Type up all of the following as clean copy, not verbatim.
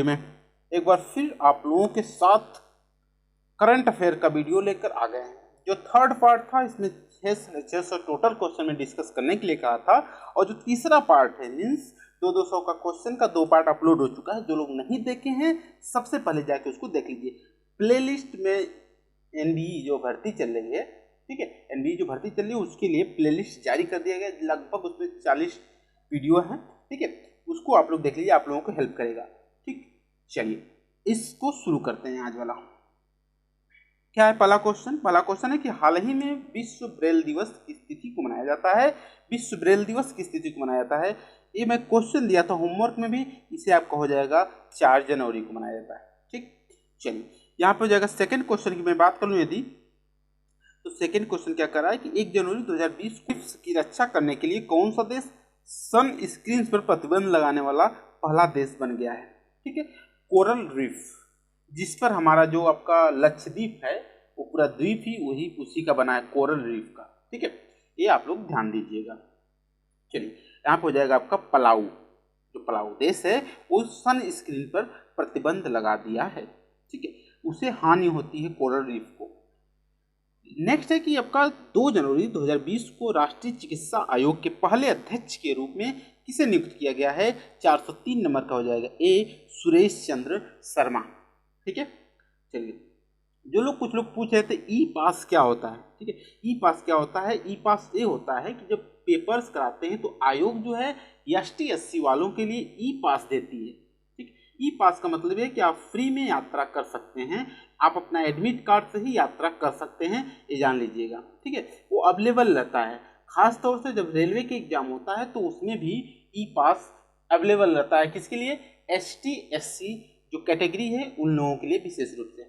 में एक बार फिर आप लोगों के साथ करंट अफेयर का वीडियो लेकर आ गए हैं। जो थर्ड पार्ट था इसमें 600 टोटल क्वेश्चन में डिस्कस करने के लिए कहा था, और जो तीसरा पार्ट है मीन्स 200 का क्वेश्चन का 2 पार्ट अपलोड हो चुका है। जो लोग नहीं देखे हैं सबसे पहले जाके उसको देख लीजिए। प्लेलिस्ट में एनबीई जो भर्ती चल रही है, ठीक है, एनबीई जो भर्ती चल रही है उसके लिए प्लेलिस्ट जारी कर दिया गया, लगभग उसमें 40 वीडियो है, ठीक है, उसको आप लोग देख लीजिए, आप लोगों को हेल्प करेगा। ठीक, चलिए इसको शुरू करते हैं। आज वाला क्या है? पहला क्वेश्चन है कि हाल ही में विश्व ब्रेल दिवस किस तिथि को मनाया जाता है? विश्व ब्रेल दिवस किस तिथि को मनाया जाता है? ये मैं क्वेश्चन दिया था होमवर्क में भी, इसे आपका हो जाएगा 4 जनवरी को मनाया जाता है। ठीक, चलिए यहाँ पे हो जाएगा। सेकंड क्वेश्चन की मैं बात करूँ यदि, तो सेकंड क्वेश्चन क्या कर रहा है कि 1 जनवरी 2020 की रक्षा करने के लिए कौन सा देश सन स्क्रीन पर प्रतिबंध लगाने वाला पहला देश बन गया है? ठीक है, कोरल रीफ, जिस पर हमारा जो आपका लक्षद्वीप है वो पूरा द्वीप ही वही उसी का बना है, कोरल रीफ का। ठीक है, ये आप लोग ध्यान दीजिएगा। चलिए यहाँ पे हो जाएगा आपका पलाऊ, जो पलाऊ देश है वो सन स्क्रीन पर प्रतिबंध लगा दिया है। ठीक है, उसे हानि होती है कोरल रीफ को। नेक्स्ट है कि आपका 2 जनवरी 2020 को राष्ट्रीय चिकित्सा आयोग के पहले अध्यक्ष के रूप में किसे नियुक्त किया गया है? 403 नंबर का हो जाएगा ए, सुरेश चंद्र शर्मा। ठीक है, चलिए जो लोग कुछ लोग पूछ रहे थे ई पास क्या होता है? ठीक है, ई पास क्या होता है? ई पास ये होता है कि जब पेपर्स कराते हैं तो आयोग जो है एसटी एससी वालों के लिए ई पास देती है। ठीक, ई पास का मतलब है कि आप फ्री में यात्रा कर सकते हैं, आप अपना एडमिट कार्ड से ही यात्रा कर सकते हैं, ये जान लीजिएगा। ठीक है, वो अवेलेबल रहता है, खास तौर से जब रेलवे के एग्जाम होता है तो उसमें भी ई पास अवेलेबल रहता है। किसके लिए? एसटी एससी जो कैटेगरी है उन लोगों के लिए विशेष रूप से।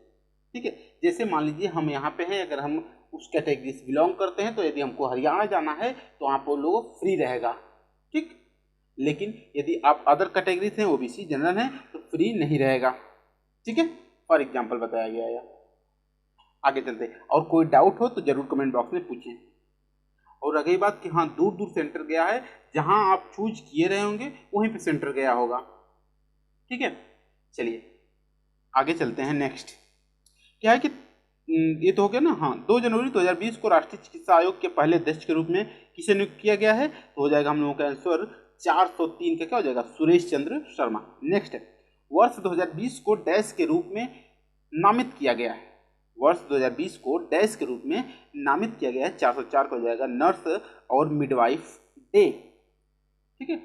ठीक है, जैसे मान लीजिए हम यहाँ पे हैं, अगर हम उस कैटेगरी से बिलोंग करते हैं तो यदि हमको हरियाणा जाना है तो वहाँ पर लोगों फ्री रहेगा। ठीक, लेकिन यदि आप अदर कैटेगरी से ओबीसी जनरल हैं तो फ्री नहीं रहेगा। ठीक है, फॉर एग्जाम्पल बताया गया है। आगे चलते, और कोई डाउट हो तो जरूर कमेंट बॉक्स में पूछें। और रही बात कि हाँ दूर दूर सेंटर गया है, जहां आप चूज किए रहे होंगे वहीं पे सेंटर गया होगा। ठीक है, चलिए आगे चलते हैं। नेक्स्ट क्या है कि ये तो हो गया ना। हाँ, 2 जनवरी 2020 को राष्ट्रीय चिकित्सा आयोग के पहले अध्यक्ष के रूप में किसे नियुक्त किया गया है? तो हो जाएगा हम लोगों का आंसर 403 का क्या हो जाएगा? सुरेश चंद्र शर्मा। नेक्स्ट है, वर्ष 2020 को डैश के रूप में नामित किया गया है। वर्ष 2020 को डैश के रूप में नामित किया गया है। 404 का हो जाएगा नर्स और मिडवाइफ डे। ठीक है,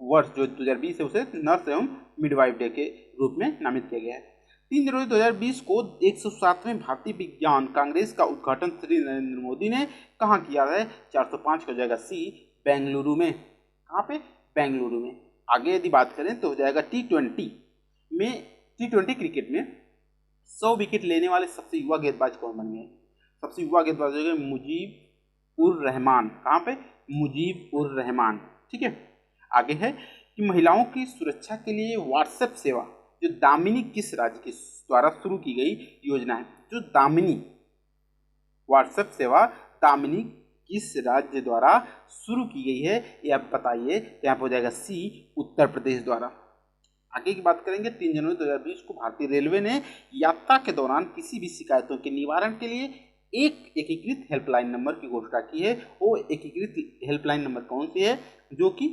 वर्ष जो 2020 है उसे नर्स एवं मिडवाइफ डे के रूप में नामित किया गया है। 3 जनवरी 2020 को 107वें भारतीय विज्ञान कांग्रेस का उद्घाटन श्री नरेंद्र मोदी ने कहाँ किया है? 405 का हो जाएगा सी, बेंगलुरु में। कहाँ पे? बेंगलुरु में। आगे यदि बात करें तो हो जाएगा T20 में, T20 क्रिकेट में 100 विकेट लेने वाले सबसे युवा गेंदबाज कौन बन गए? सबसे युवा गेंदबाज हो गए मुजीब उर रहमान। कहाँ पे? मुजीब उर रहमान। ठीक है, आगे है कि महिलाओं की सुरक्षा के लिए व्हाट्सएप सेवा जो दामिनी किस राज्य के द्वारा शुरू की गई योजना है? जो दामिनी व्हाट्सएप सेवा दामिनी किस राज्य द्वारा शुरू की गई है ये आप बताइए। यहाँ पर हो जाएगा सी, उत्तर प्रदेश द्वारा। आगे की बात करेंगे, 3 जनवरी 2020 को भारतीय रेलवे ने यात्रा के दौरान किसी भी शिकायतों के निवारण के लिए एक एकीकृत हेल्पलाइन नंबर की घोषणा की है। वो एकीकृत हेल्पलाइन नंबर कौन सी है जो कि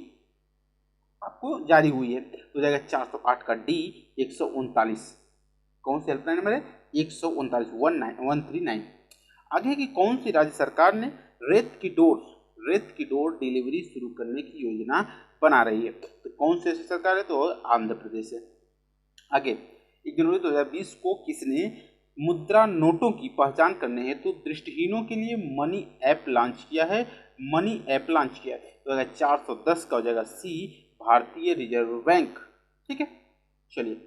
आपको जारी हुई है? तो जाएगा 408 का डी 139। कौन सी हेल्पलाइन नंबर है? 139 आगे की कौन सी राज्य सरकार ने रेत की डोर डिलीवरी शुरू करने की योजना बना रही है? तो कौन सी सरकार है? तो आंध्र प्रदेश है। आगे 1 जनवरी 2020 को किसने मुद्रा नोटों की पहचान करने हेतु दृष्टिहीनों के लिए मनी ऐप लॉन्च किया है? मनी ऐप लॉन्च किया है तो 410 का हो जाएगा सी, भारतीय रिजर्व बैंक। ठीक है, चलिए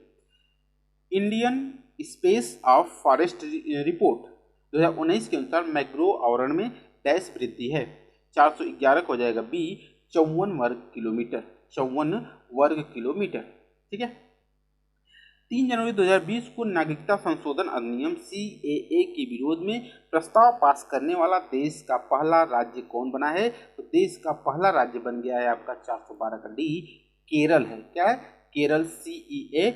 Indian space of forest report 2019 के अनुसार मैंग्रोव आवरण में डैश वृद्धि है? 411 का हो जाएगा बी, 54 वर्ग किलोमीटर। ठीक है, 3 जनवरी 2020 को नागरिकता संशोधन अधिनियम CAA के विरोध में प्रस्ताव पास करने वाला देश का पहला राज्य कौन बना है? तो देश का पहला राज्य बन गया है आपका 412 का डी, केरल है। क्या है? केरल CEA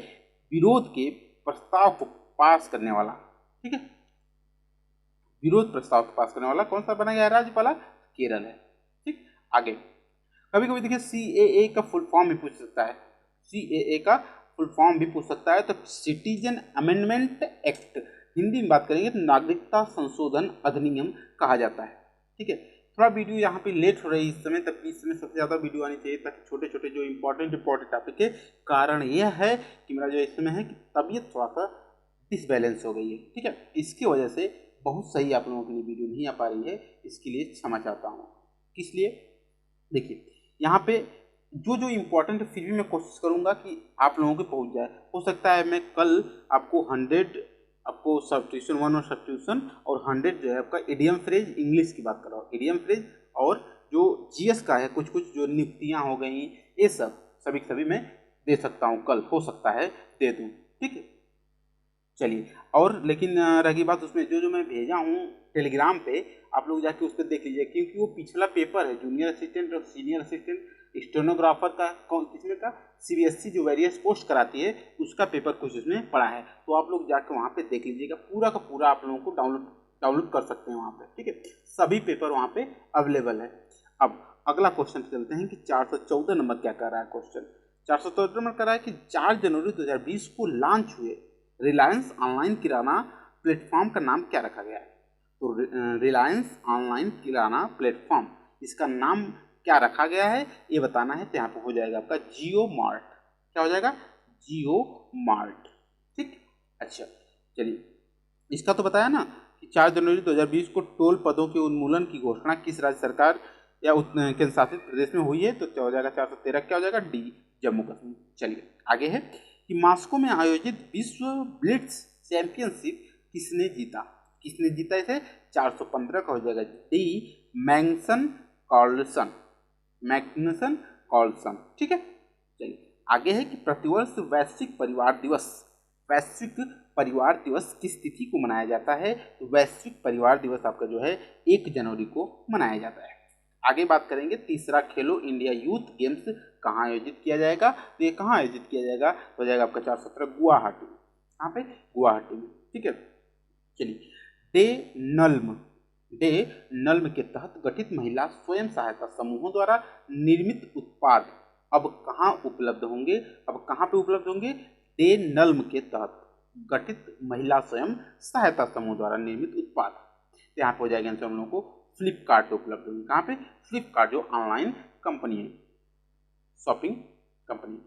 विरोध के प्रस्ताव को पास करने वाला, ठीक है, विरोध प्रस्ताव को पास करने वाला कौन सा बना गया राज्यपाल? केरल है। ठीक, आगे कभी कभी देखिए CAA का फुल फॉर्म भी पूछ सकता है, CAA का फुल फॉर्म भी पूछ सकता है। तो सिटीजन अमेंडमेंट एक्ट, हिंदी में बात करेंगे तो नागरिकता संशोधन अधिनियम कहा जाता है। ठीक है, थोड़ा वीडियो यहाँ पे लेट हो रही है इस समय, तब इस समय सबसे ज़्यादा वीडियो आनी चाहिए ताकि छोटे छोटे जो इंपॉर्टेंट टॉपिक है। कारण यह है कि मेरा जो इस समय है कि तबीयत थोड़ा सा डिसबैलेंस हो गई है। ठीक है, इसकी वजह से बहुत सही आप लोगों के लिए वीडियो नहीं आ पा रही है, इसके लिए क्षमा चाहता हूँ। किस लिए? देखिए यहाँ पे जो जो इम्पोर्टेंट फिर भी मैं कोशिश करूँगा कि आप लोगों के पहुँच जाए। हो सकता है मैं कल आपको 100 आपको सब्स्टिट्यूशन 1 और सब्स्टिट्यूशन और 100 जो है आपका इडियम फ्रेज इंग्लिश की बात कर रहा हूँ, इडियम फ्रेज और जो GS का है कुछ कुछ जो नियुक्तियाँ हो गई ये सब सभी मैं दे सकता हूँ, कल हो सकता है दे दूँ। ठीक है, चलिए। और लेकिन रही बात उसमें जो जो मैं भेजा हूँ टेलीग्राम पे, आप लोग जाके उस पर देख लीजिए, क्योंकि वो पिछला पेपर है जूनियर असिस्टेंट और सीनियर असिस्टेंट स्टेनोग्राफर का, कौन किसमें का, CBSE जो वेरियस पोस्ट कराती है उसका पेपर कुछ उसमें पड़ा है। तो आप लोग जाके वहाँ पे देख लीजिएगा, पूरा का पूरा आप लोगों को डाउनलोड कर सकते हैं वहाँ पे। ठीक है, सभी पेपर वहाँ पे अवेलेबल है। अब अगला क्वेश्चन चलते हैं कि 414 नंबर क्या कर रहा है क्वेश्चन। 414 नंबर कर रहा है कि 4 जनवरी 2020 को लॉन्च हुए रिलायंस ऑनलाइन किराना प्लेटफॉर्म का नाम क्या रखा गया है? तो रिलायंस ऑनलाइन किराना प्लेटफॉर्म, इसका नाम क्या रखा गया है ये बताना है। तो यहाँ पे हो जाएगा आपका जियो मार्ट। क्या हो जाएगा? जियो मार्ट। ठीक, अच्छा चलिए, इसका तो बताया ना कि 4 जनवरी 2020 को टोल पदों के उन्मूलन की घोषणा किस राज्य सरकार या केंद्र शासित प्रदेश में हुई है? तो क्या हो जाएगा? 413 क्या हो जाएगा? डी, जम्मू कश्मीर। चलिए आगे है कि मॉस्को में आयोजित विश्व ब्लिट्ज चैंपियनशिप किसने जीता? किसने जीता इसे? 415 का हो जाएगा D, Magnus Carlsen, Magnus Carlsen. ठीक है, चलिए आगे है कि प्रतिवर्ष वैश्विक परिवार दिवस, वैश्विक परिवार दिवस किस तिथि को मनाया जाता है? तो वैश्विक परिवार दिवस आपका जो है 1 जनवरी को मनाया जाता है। आगे बात करेंगे तीसरा, खेलो इंडिया यूथ गेम्स कहाँ आयोजित किया जाएगा? तो ये कहाँ आयोजित किया जाएगा? तो हो जाएगा आपका 417 गुवाहाटी। कहाँ पे? गुवाहाटी में। ठीक है, चलिए डे नल्म, डे नल्म के तहत गठित महिला स्वयं सहायता समूहों द्वारा निर्मित उत्पाद अब कहाँ उपलब्ध होंगे? अब कहाँ पे उपलब्ध होंगे? डे नल्म के तहत गठित महिला स्वयं सहायता समूह द्वारा निर्मित उत्पाद, तो यहाँ पे हो जाएगा आंसर हम लोगों को फ्लिपकार्ट पे उपलब्ध होंगे। कहाँ पे? फ्लिपकार्ट जो ऑनलाइन कंपनी है, शॉपिंग कंपनी।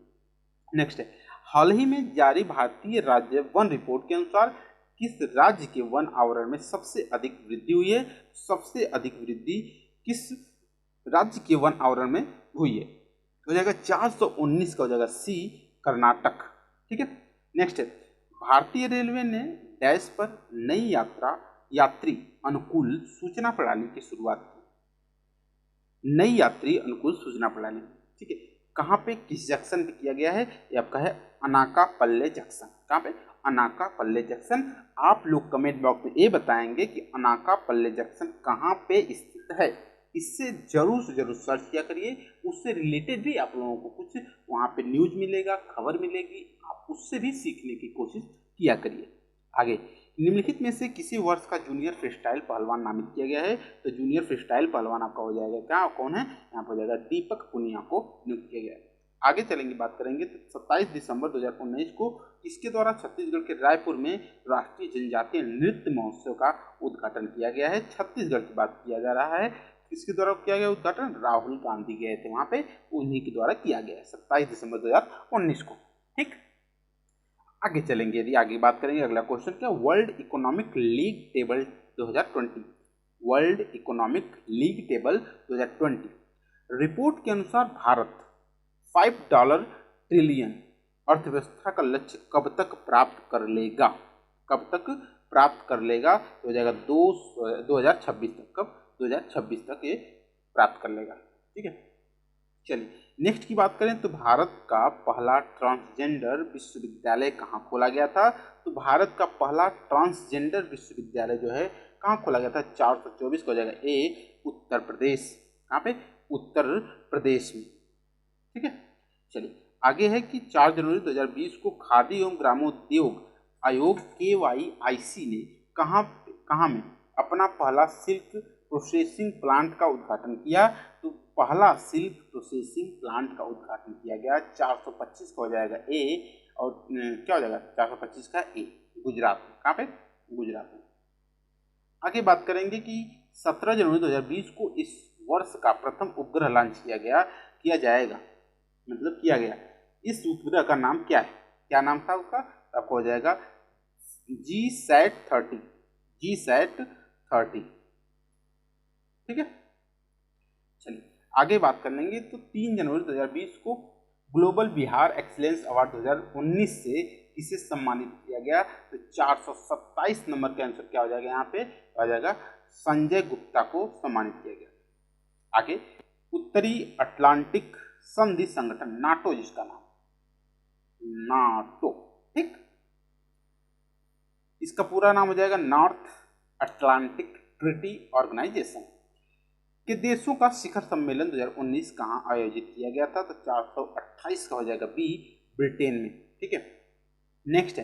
नेक्स्ट है, हाल ही में जारी भारतीय राज्य वन रिपोर्ट के अनुसार किस राज्य के वन आवरण में सबसे अधिक वृद्धि हुई है? सबसे अधिक वृद्धि किस राज्य के वन आवरण में हुई है? हो जाएगा 419 का हो जाएगा सी, कर्नाटक। ठीक है, नेक्स्ट है, भारतीय रेलवे ने डैश पर नई यात्री अनुकूल सूचना प्रणाली की शुरुआत की। नई यात्री अनुकूल सूचना प्रणाली, ठीक है, कहाँ पे किस जंक्शन पे किया गया है? ये आपका है अनाकापल्ले जंक्शन। कहाँ पे? अनाकापल्ले जंक्शन। आप लोग कमेंट बॉक्स में ये बताएंगे कि अनाकापल्ले जंक्शन कहाँ पे स्थित है। इससे जरूर से जरूर सर्च किया करिए, उससे रिलेटेड भी आप लोगों को कुछ वहाँ पे न्यूज मिलेगा, खबर मिलेगी, आप उससे भी सीखने की कोशिश किया करिए। आगे, निम्नलिखित में से किसी वर्ष का जूनियर फ्रीस्टाइल पहलवान नामित किया गया है? तो जूनियर फ्रीस्टाइल पहलवान आपका हो जाएगा क्या, कौन है? यहाँ पर हो जाएगा दीपक पुनिया को नियुक्त किया गया है। आगे चलेंगे, बात करेंगे तो 27 दिसंबर 2019 को किसके द्वारा छत्तीसगढ़ के रायपुर में राष्ट्रीय जनजातीय नृत्य महोत्सव का उद्घाटन किया गया है? छत्तीसगढ़ की बात किया जा रहा है, किसके द्वारा किया गया उद्घाटन? राहुल गांधी गए थे वहां पे, उन्हीं के द्वारा किया गया है 27 दिसंबर 2019 को। ठीक, आगे चलेंगे, यदि आगे बात करेंगे, अगला क्वेश्चन क्या, world economic league table 2020, world economic league table 2020 report के अनुसार भारत $5 ट्रिलियन अर्थव्यवस्था का लक्ष्य कब तक प्राप्त कर लेगा? कब तक प्राप्त कर लेगा? तो हो जाएगा 2026 तक। कब? 2026 तक ये प्राप्त कर लेगा। ठीक है, चलिए नेक्स्ट की बात करें तो भारत का पहला ट्रांसजेंडर विश्वविद्यालय कहाँ खोला गया था? तो भारत का पहला ट्रांसजेंडर विश्वविद्यालय जो है कहाँ खोला गया था? 424 को हो जाएगा ए, उत्तर प्रदेश। कहाँ पे? उत्तर प्रदेश में। ठीक है, चलिए आगे है कि 4 जनवरी 2020 को खादी एवं ग्रामोद्योग आयोग KYIC ने कहाँ में अपना पहला सिल्क प्रोसेसिंग प्लांट का उद्घाटन किया। तो पहला सिल्क प्रोसेसिंग प्लांट का उद्घाटन किया गया 425 का हो जाएगा ए, और क्या हो जाएगा 425 का ए, गुजरात में। कहाँ पे? गुजरात में। आगे बात करेंगे कि 17 जनवरी 2020 को इस वर्ष का प्रथम उपग्रह लॉन्च किया जाएगा, मतलब किया गया। इस उपग्रह का नाम क्या है? क्या नाम था उसका? आपको हो जाएगा GSAT-30, GSAT-30। ठीक है, चलिए आगे बात कर लेंगे। तो 3 जनवरी 2020 को ग्लोबल बिहार एक्सीलेंस अवार्ड 2019 से किसे सम्मानित किया गया? तो 427 नंबर के आंसर क्या हो जाएगा? यहाँ पे आ जाएगा संजय गुप्ता को सम्मानित किया गया। आगे, उत्तरी अटलांटिक संधि संगठन नाटो, जिसका नाम नाटो, ठीक, इसका पूरा नाम हो जाएगा नॉर्थ अटलांटिक ट्रीटी ऑर्गेनाइजेशन, के देशों का शिखर सम्मेलन 2019 कहाँ आयोजित किया गया था? तो 428 का हो जाएगा बी, ब्रिटेन में। ठीक है, नेक्स्ट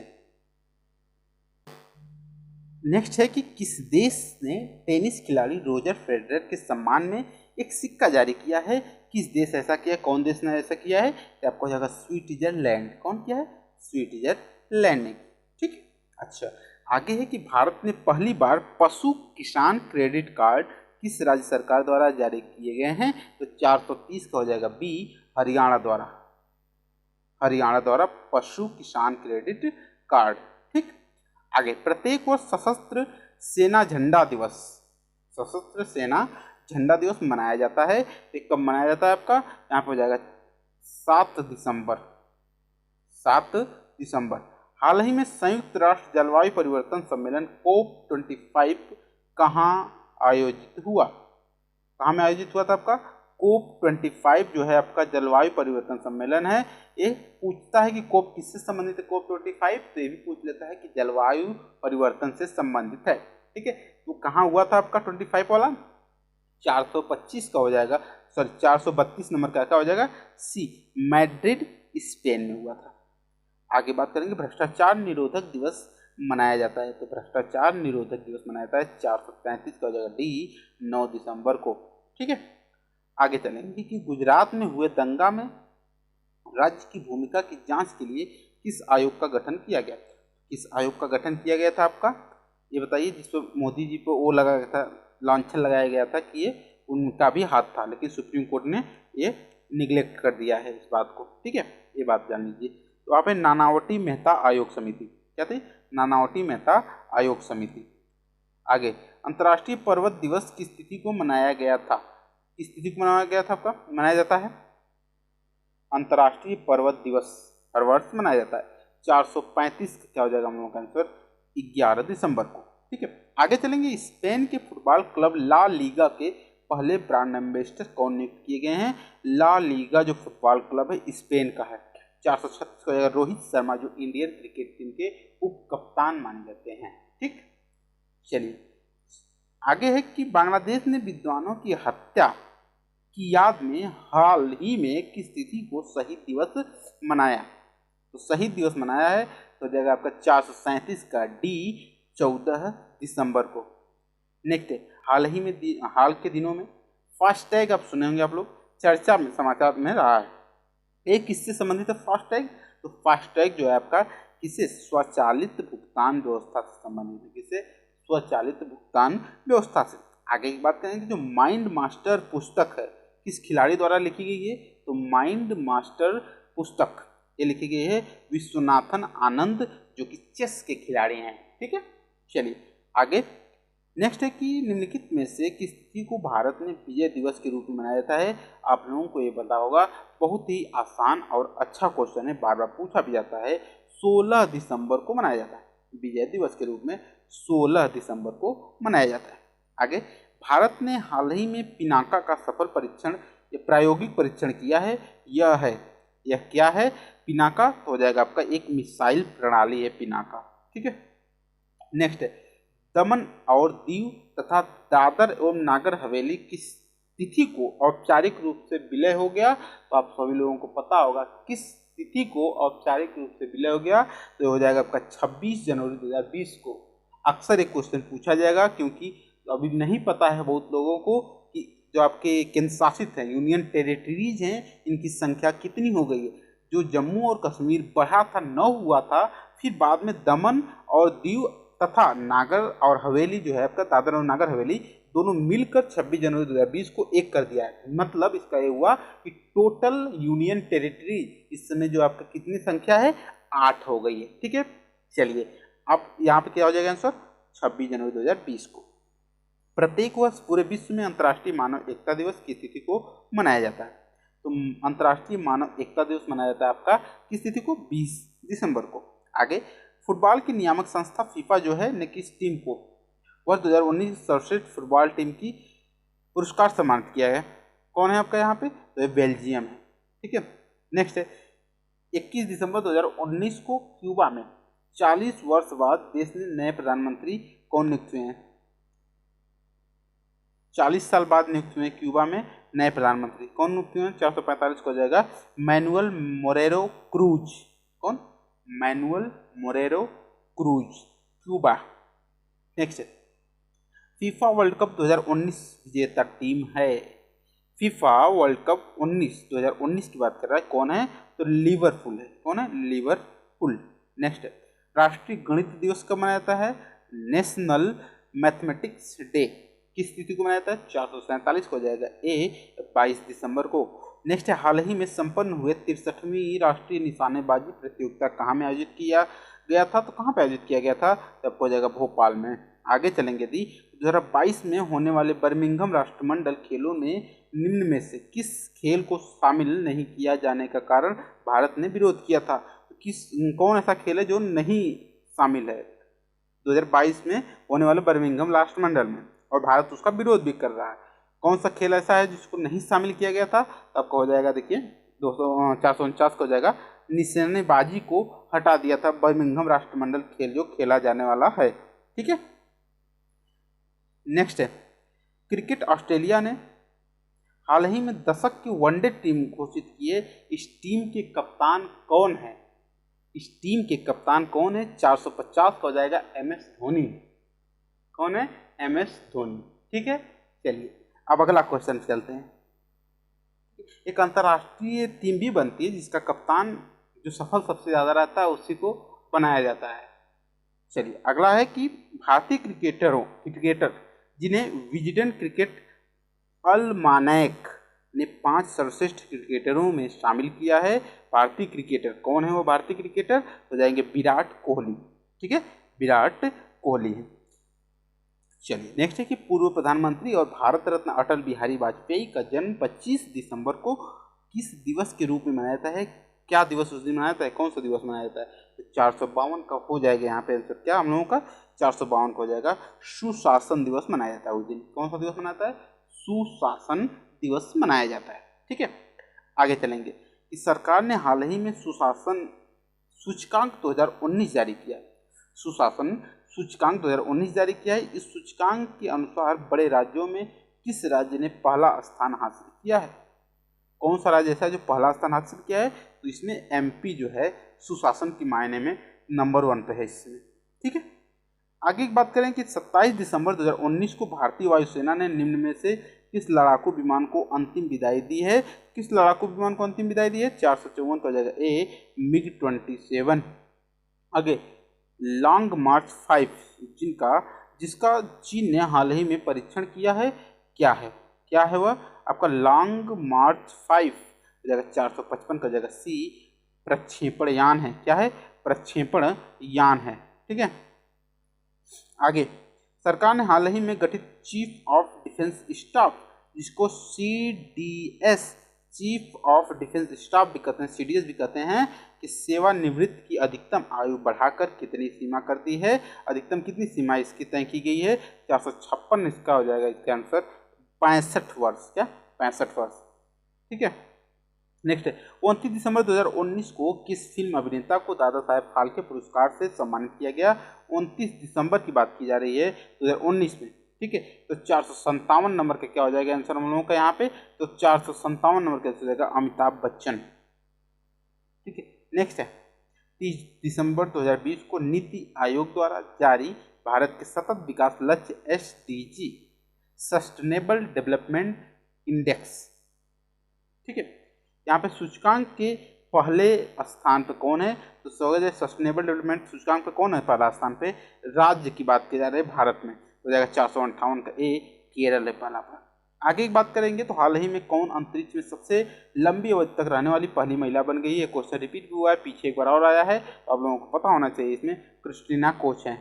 है कि किस देश ने टेनिस खिलाड़ी रोजर फेडरर के सम्मान में एक सिक्का जारी किया है? किस देश ऐसा किया है? कौन देश ने ऐसा किया है? तो आपको हो जाएगा स्विट्जरलैंड। कौन किया है? स्विट्जरलैंड ने। ठीक है, अच्छा आगे है कि भारत ने पहली बार पशु किसान क्रेडिट कार्ड किस राज्य सरकार द्वारा जारी किए गए हैं? तो 430 का हो जाएगा बी, हरियाणा द्वारा पशु किसान क्रेडिट कार्ड। ठीक, आगे, प्रत्येक वर्ष सशस्त्र सेना झंडा दिवस मनाया जाता है। तो कब मनाया जाता है आपका? यहाँ पे हो जाएगा 7 दिसंबर। हाल ही में संयुक्त राष्ट्र जलवायु परिवर्तन सम्मेलन COP25 कहाँ आयोजित हुआ? कहाँ में आयोजित हुआ था आपका? COP25 जो है आपका जलवायु परिवर्तन सम्मेलन है। ये पूछता है कि COP किससे संबंधित है COP25, तो ये भी पूछ लेता है कि जलवायु परिवर्तन से संबंधित है। ठीक है, तो कहाँ हुआ था आपका 25 वाला? 425 का हो जाएगा, सॉरी 432 नंबर का क्या हो जाएगा? सी, मैड्रिड स्पेन में हुआ था। आगे बात करेंगे, भ्रष्टाचार निरोधक दिवस मनाया जाता है। तो भ्रष्टाचार निरोधक दिवस मनाया जाता है 433 का हो जाएगा डी, 9 दिसंबर को। ठीक है, आगे चलेंगे कि गुजरात में हुए दंगा में राज्य की भूमिका की जांच के लिए किस आयोग का गठन किया गया? किस आयोग का गठन किया गया था आपका? ये बताइए, जिस पर मोदी जी पर वो लगाया गया था, लॉन्चर लगाया गया था कि ये उनका भी हाथ था, लेकिन सुप्रीम कोर्ट ने ये निगलेक्ट कर दिया है इस बात को। ठीक है, ये बात जान लीजिए। तो आप है नानावटी मेहता आयोग समिति, क्या थी? नानावटी मेहता आयोग समिति। आगे, अंतर्राष्ट्रीय पर्वत दिवस किस तिथि को मनाया गया था? किस तिथि को मनाया गया था आपका? मनाया जाता है अंतर्राष्ट्रीय पर्वत दिवस हर वर्ष मनाया जाता है 435 क्या हो जाएगा हम लोगों का आंसर? 11 दिसंबर को। ठीक है, आगे चलेंगे। स्पेन के फुटबॉल क्लब ला लीगा के पहले ब्रांड एम्बेसडर कौन नियुक्त किए गए हैं? ला लीगा जो फुटबॉल क्लब है स्पेन का है। 436 का रोहित शर्मा जो इंडियन क्रिकेट टीम के उप कप्तान माने जाते हैं। ठीक, चलिए आगे है कि बांग्लादेश ने विद्वानों की हत्या की याद में हाल ही में किस तिथि को शहीद दिवस मनाया? तो शहीद दिवस मनाया है तो जाएगा आपका 437 का डी, 14 दिसंबर को। नेक्स्ट है, हाल के दिनों में फास्टैग आप सुने होंगे आप लोग, चर्चा में समाचार में रहा है। एक किससे संबंधित है फास्टैग? तो फास्टैग जो है आपका किसे? स्वचालित भुगतान व्यवस्था से संबंधित है। किसे? स्वचालित भुगतान व्यवस्था से। आगे की बात करेंगे, जो माइंड मास्टर पुस्तक है किस खिलाड़ी द्वारा लिखी गई है? तो माइंड मास्टर पुस्तक ये लिखी गई है विश्वनाथन आनंद जो कि चेस के खिलाड़ी हैं। ठीक है, चलिए आगे। नेक्स्ट है कि निम्नलिखित में से किस तिथि को भारत में विजय दिवस के रूप में मनाया जाता है? आप लोगों को ये पता होगा, बहुत ही आसान और अच्छा क्वेश्चन है, बार बार पूछा भी जाता है। 16 दिसंबर को मनाया जाता है विजय दिवस के रूप में, 16 दिसंबर को मनाया जाता है। आगे, भारत ने हाल ही में पिनाका का सफल परीक्षण या प्रायोगिक परीक्षण किया है। यह क्या है? पिनाका हो जाएगा आपका एक मिसाइल प्रणाली है पिनाका। ठीक है, नेक्स्ट है, दमन और दीव तथा दादर एवं नागर हवेली किस तिथि को औपचारिक रूप से विलय हो गया? तो आप सभी लोगों को पता होगा किस तिथि को औपचारिक रूप से विलय हो गया तो हो जाएगा आपका 26 जनवरी 2020 को। अक्सर एक क्वेश्चन पूछा जाएगा क्योंकि अभी नहीं पता है बहुत लोगों को कि जो आपके केंद्र शासित हैं, यूनियन टेरिटरीज हैं, इनकी संख्या कितनी हो गई है। जो जम्मू और कश्मीर बढ़ा था 9 हुआ था, फिर बाद में दमन और दीव तथा नागर और हवेली जो है आपका दादर और नागर हवेली दोनों मिलकर 26 जनवरी 2020 को एक कर दिया है। मतलब इसका ये हुआ कि टोटल यूनियन टेरिटरी इस समय जो आपका कितनी संख्या है 8 हो गई है। ठीक है, चलिए अब यहाँ पे क्या हो जाएगा आंसर 26 जनवरी 2020 को। प्रत्येक वर्ष पूरे विश्व में अंतर्राष्ट्रीय मानव एकता दिवस की तिथि को मनाया जाता है। तो अंतर्राष्ट्रीय मानव एकता दिवस मनाया जाता है आपका किस तिथि को 20 दिसंबर को। आगे फुटबॉल की नियामक संस्था फीफा जो है ने किस टीम को वर्ष 2019 सर्वश्रेष्ठ फुटबॉल टीम की पुरस्कार सम्मानित किया है। कौन है आपका यहाँ पे, तो ये बेल्जियम है। ठीक है, नेक्स्ट है 21 दिसंबर 2019 को क्यूबा में 40 वर्ष बाद देश में नए प्रधानमंत्री कौन नियुक्त हुए हैं। 40 साल बाद नियुक्त हुए क्यूबा में नए प्रधानमंत्री कौन नियुक्त हुए हैं। 445 को हो जाएगा मैनुअल मोरेरो क्रूज। कौन, Manuel Marrero Cruz, Cuba. Next FIFA World Cup 2019 विजेता टीम है। फीफा वर्ल्ड कप 2019 की बात कर रहा है, कौन है, तो लिवरपूल है। कौन है, लिवरपूल। नेक्स्ट राष्ट्रीय गणित दिवस कब मनाया जाता है, नेशनल मैथमेटिक्स डे किस तिथि को मनाया जाता है, 447 को हो जाएगा ए 22 दिसंबर को। नेक्स्ट है हाल ही में संपन्न हुए 63वीं राष्ट्रीय निशानेबाजी प्रतियोगिता कहाँ में आयोजित किया गया था, तो कहाँ पे आयोजित किया गया था, तब हो जाएगा भोपाल में। आगे चलेंगे यदि 2022 में होने वाले बर्मिंघम राष्ट्रमंडल खेलों में निम्न में से किस खेल को शामिल नहीं किया जाने का कारण भारत ने विरोध किया था। तो कौन ऐसा खेल है जो नहीं शामिल है 2022 में होने वाले बर्मिंघम राष्ट्रमंडल में, और भारत उसका विरोध भी कर रहा है। कौन सा खेल ऐसा है जिसको नहीं शामिल किया गया था, तो आपको हो जाएगा देखिए 449 को हो जाएगा निशानेबाजी को हटा दिया था बर्मिंघम राष्ट्रमंडल खेल जो खेला जाने वाला है। ठीक है, नेक्स्ट है क्रिकेट ऑस्ट्रेलिया ने हाल ही में दशक की वनडे टीम घोषित की है। इस टीम के कप्तान कौन है, इस टीम के कप्तान कौन है, 450 का हो जाएगा MS धोनी। कौन है, MS धोनी। ठीक है, चलिए अब अगला क्वेश्चन चलते हैं। एक अंतर्राष्ट्रीय टीम भी बनती है जिसका कप्तान जो सफल सबसे ज्यादा रहता है उसी को बनाया जाता है। चलिए अगला है कि भारतीय क्रिकेटर जिन्हें विजडन क्रिकेट अलमानैक ने 5 सर्वश्रेष्ठ क्रिकेटरों में शामिल किया है। भारतीय क्रिकेटर कौन है, वो भारतीय क्रिकेटर हो जाएंगे विराट कोहली। ठीक है, विराट कोहली है। चलिए नेक्स्ट है कि पूर्व प्रधानमंत्री और भारत रत्न अटल बिहारी वाजपेयी का जन्म 25 दिसंबर को किस दिवस के रूप में मनाया जाता है। क्या दिवस उस दिन मनाया जाता है, कौन सा दिवस मनाया जाता है, तो 452 का हो जाएगा यहाँ पे आंसर क्या हम लोगों का 452 का हो जाएगा सुशासन दिवस मनाया जाता है उस दिन। कौन सा दिवस मनाया जाता है, सुशासन दिवस मनाया जाता है। ठीक है, आगे चलेंगे कि सरकार ने हाल ही में सुशासन सूचकांक 2019 जारी किया। सुशासन सूचकांक 2019 जारी किया है। इस सूचकांक के अनुसार बड़े राज्यों में किस राज्य ने पहला स्थान हासिल किया है। कौन सा राज्य ऐसा है जो पहला स्थान हासिल किया है, तो इसमें MP जो है सुशासन के मायने में नंबर 1 पे है इसमें। ठीक है, आगे की बात करें कि 27 दिसंबर 2019 को भारतीय वायुसेना ने निम्न में से किस लड़ाकू विमान को अंतिम विदाई दी है। किस लड़ाकू विमान को अंतिम विदाई दी है, 454 का हो जाएगा ए MiG-27। आगे लॉन्ग मार्च 5 जिसका चीन ने हाल ही में परीक्षण किया है, क्या है वह आपका लॉन्ग मार्च 5 हो जाएगा 455 का जगह C प्रक्षेपण यान है। क्या है, प्रक्षेपण यान है। ठीक है, आगे सरकार ने हाल ही में गठित चीफ ऑफ डिफेंस स्टाफ जिसको CDS chief of defence staff भी कहते हैं, CDS भी कहते हैं, कि सेवानिवृत्त की अधिकतम आयु बढ़ाकर कितनी सीमा कर दी है। अधिकतम कितनी सीमा इसकी तय की गई है, 456 इसका हो जाएगा इसका आंसर 65 वर्ष। क्या, 65 वर्ष। ठीक है, नेक्स्ट है 29 दिसंबर 2019 को किस फिल्म अभिनेता को दादा साहेब फाल्के पुरस्कार से सम्मानित किया गया। 29 दिसंबर की बात की जा रही है 2019 में। ठीक है, तो 457 नंबर का क्या हो जाएगा आंसर हम लोगों का यहाँ पे, तो 457 नंबर का हो जाएगा अमिताभ बच्चन। ठीक है, नेक्स्ट है 30 दिसंबर 2020 को नीति आयोग द्वारा जारी भारत के सतत विकास लक्ष्य SDG सस्टेनेबल डेवलपमेंट इंडेक्स, ठीक है, यहाँ पे सूचकांक के पहले स्थान पे कौन है, तो सस्टेनेबल डेवलपमेंट सूचकांक पे कौन है पहला स्थान पे, राज्य की बात की जा रही है भारत में, हो जाएगा 458 का ए, केरल है पहला पर। आगे की बात करेंगे तो हाल ही में कौन अंतरिक्ष में सबसे लंबी अवधि तक रहने वाली पहली महिला बन गई है, क्वेश्चन रिपीट भी हुआ है, पीछे एक बार और आया है, तो आप लोगों को पता होना चाहिए, इसमें क्रिस्टीना कोच है।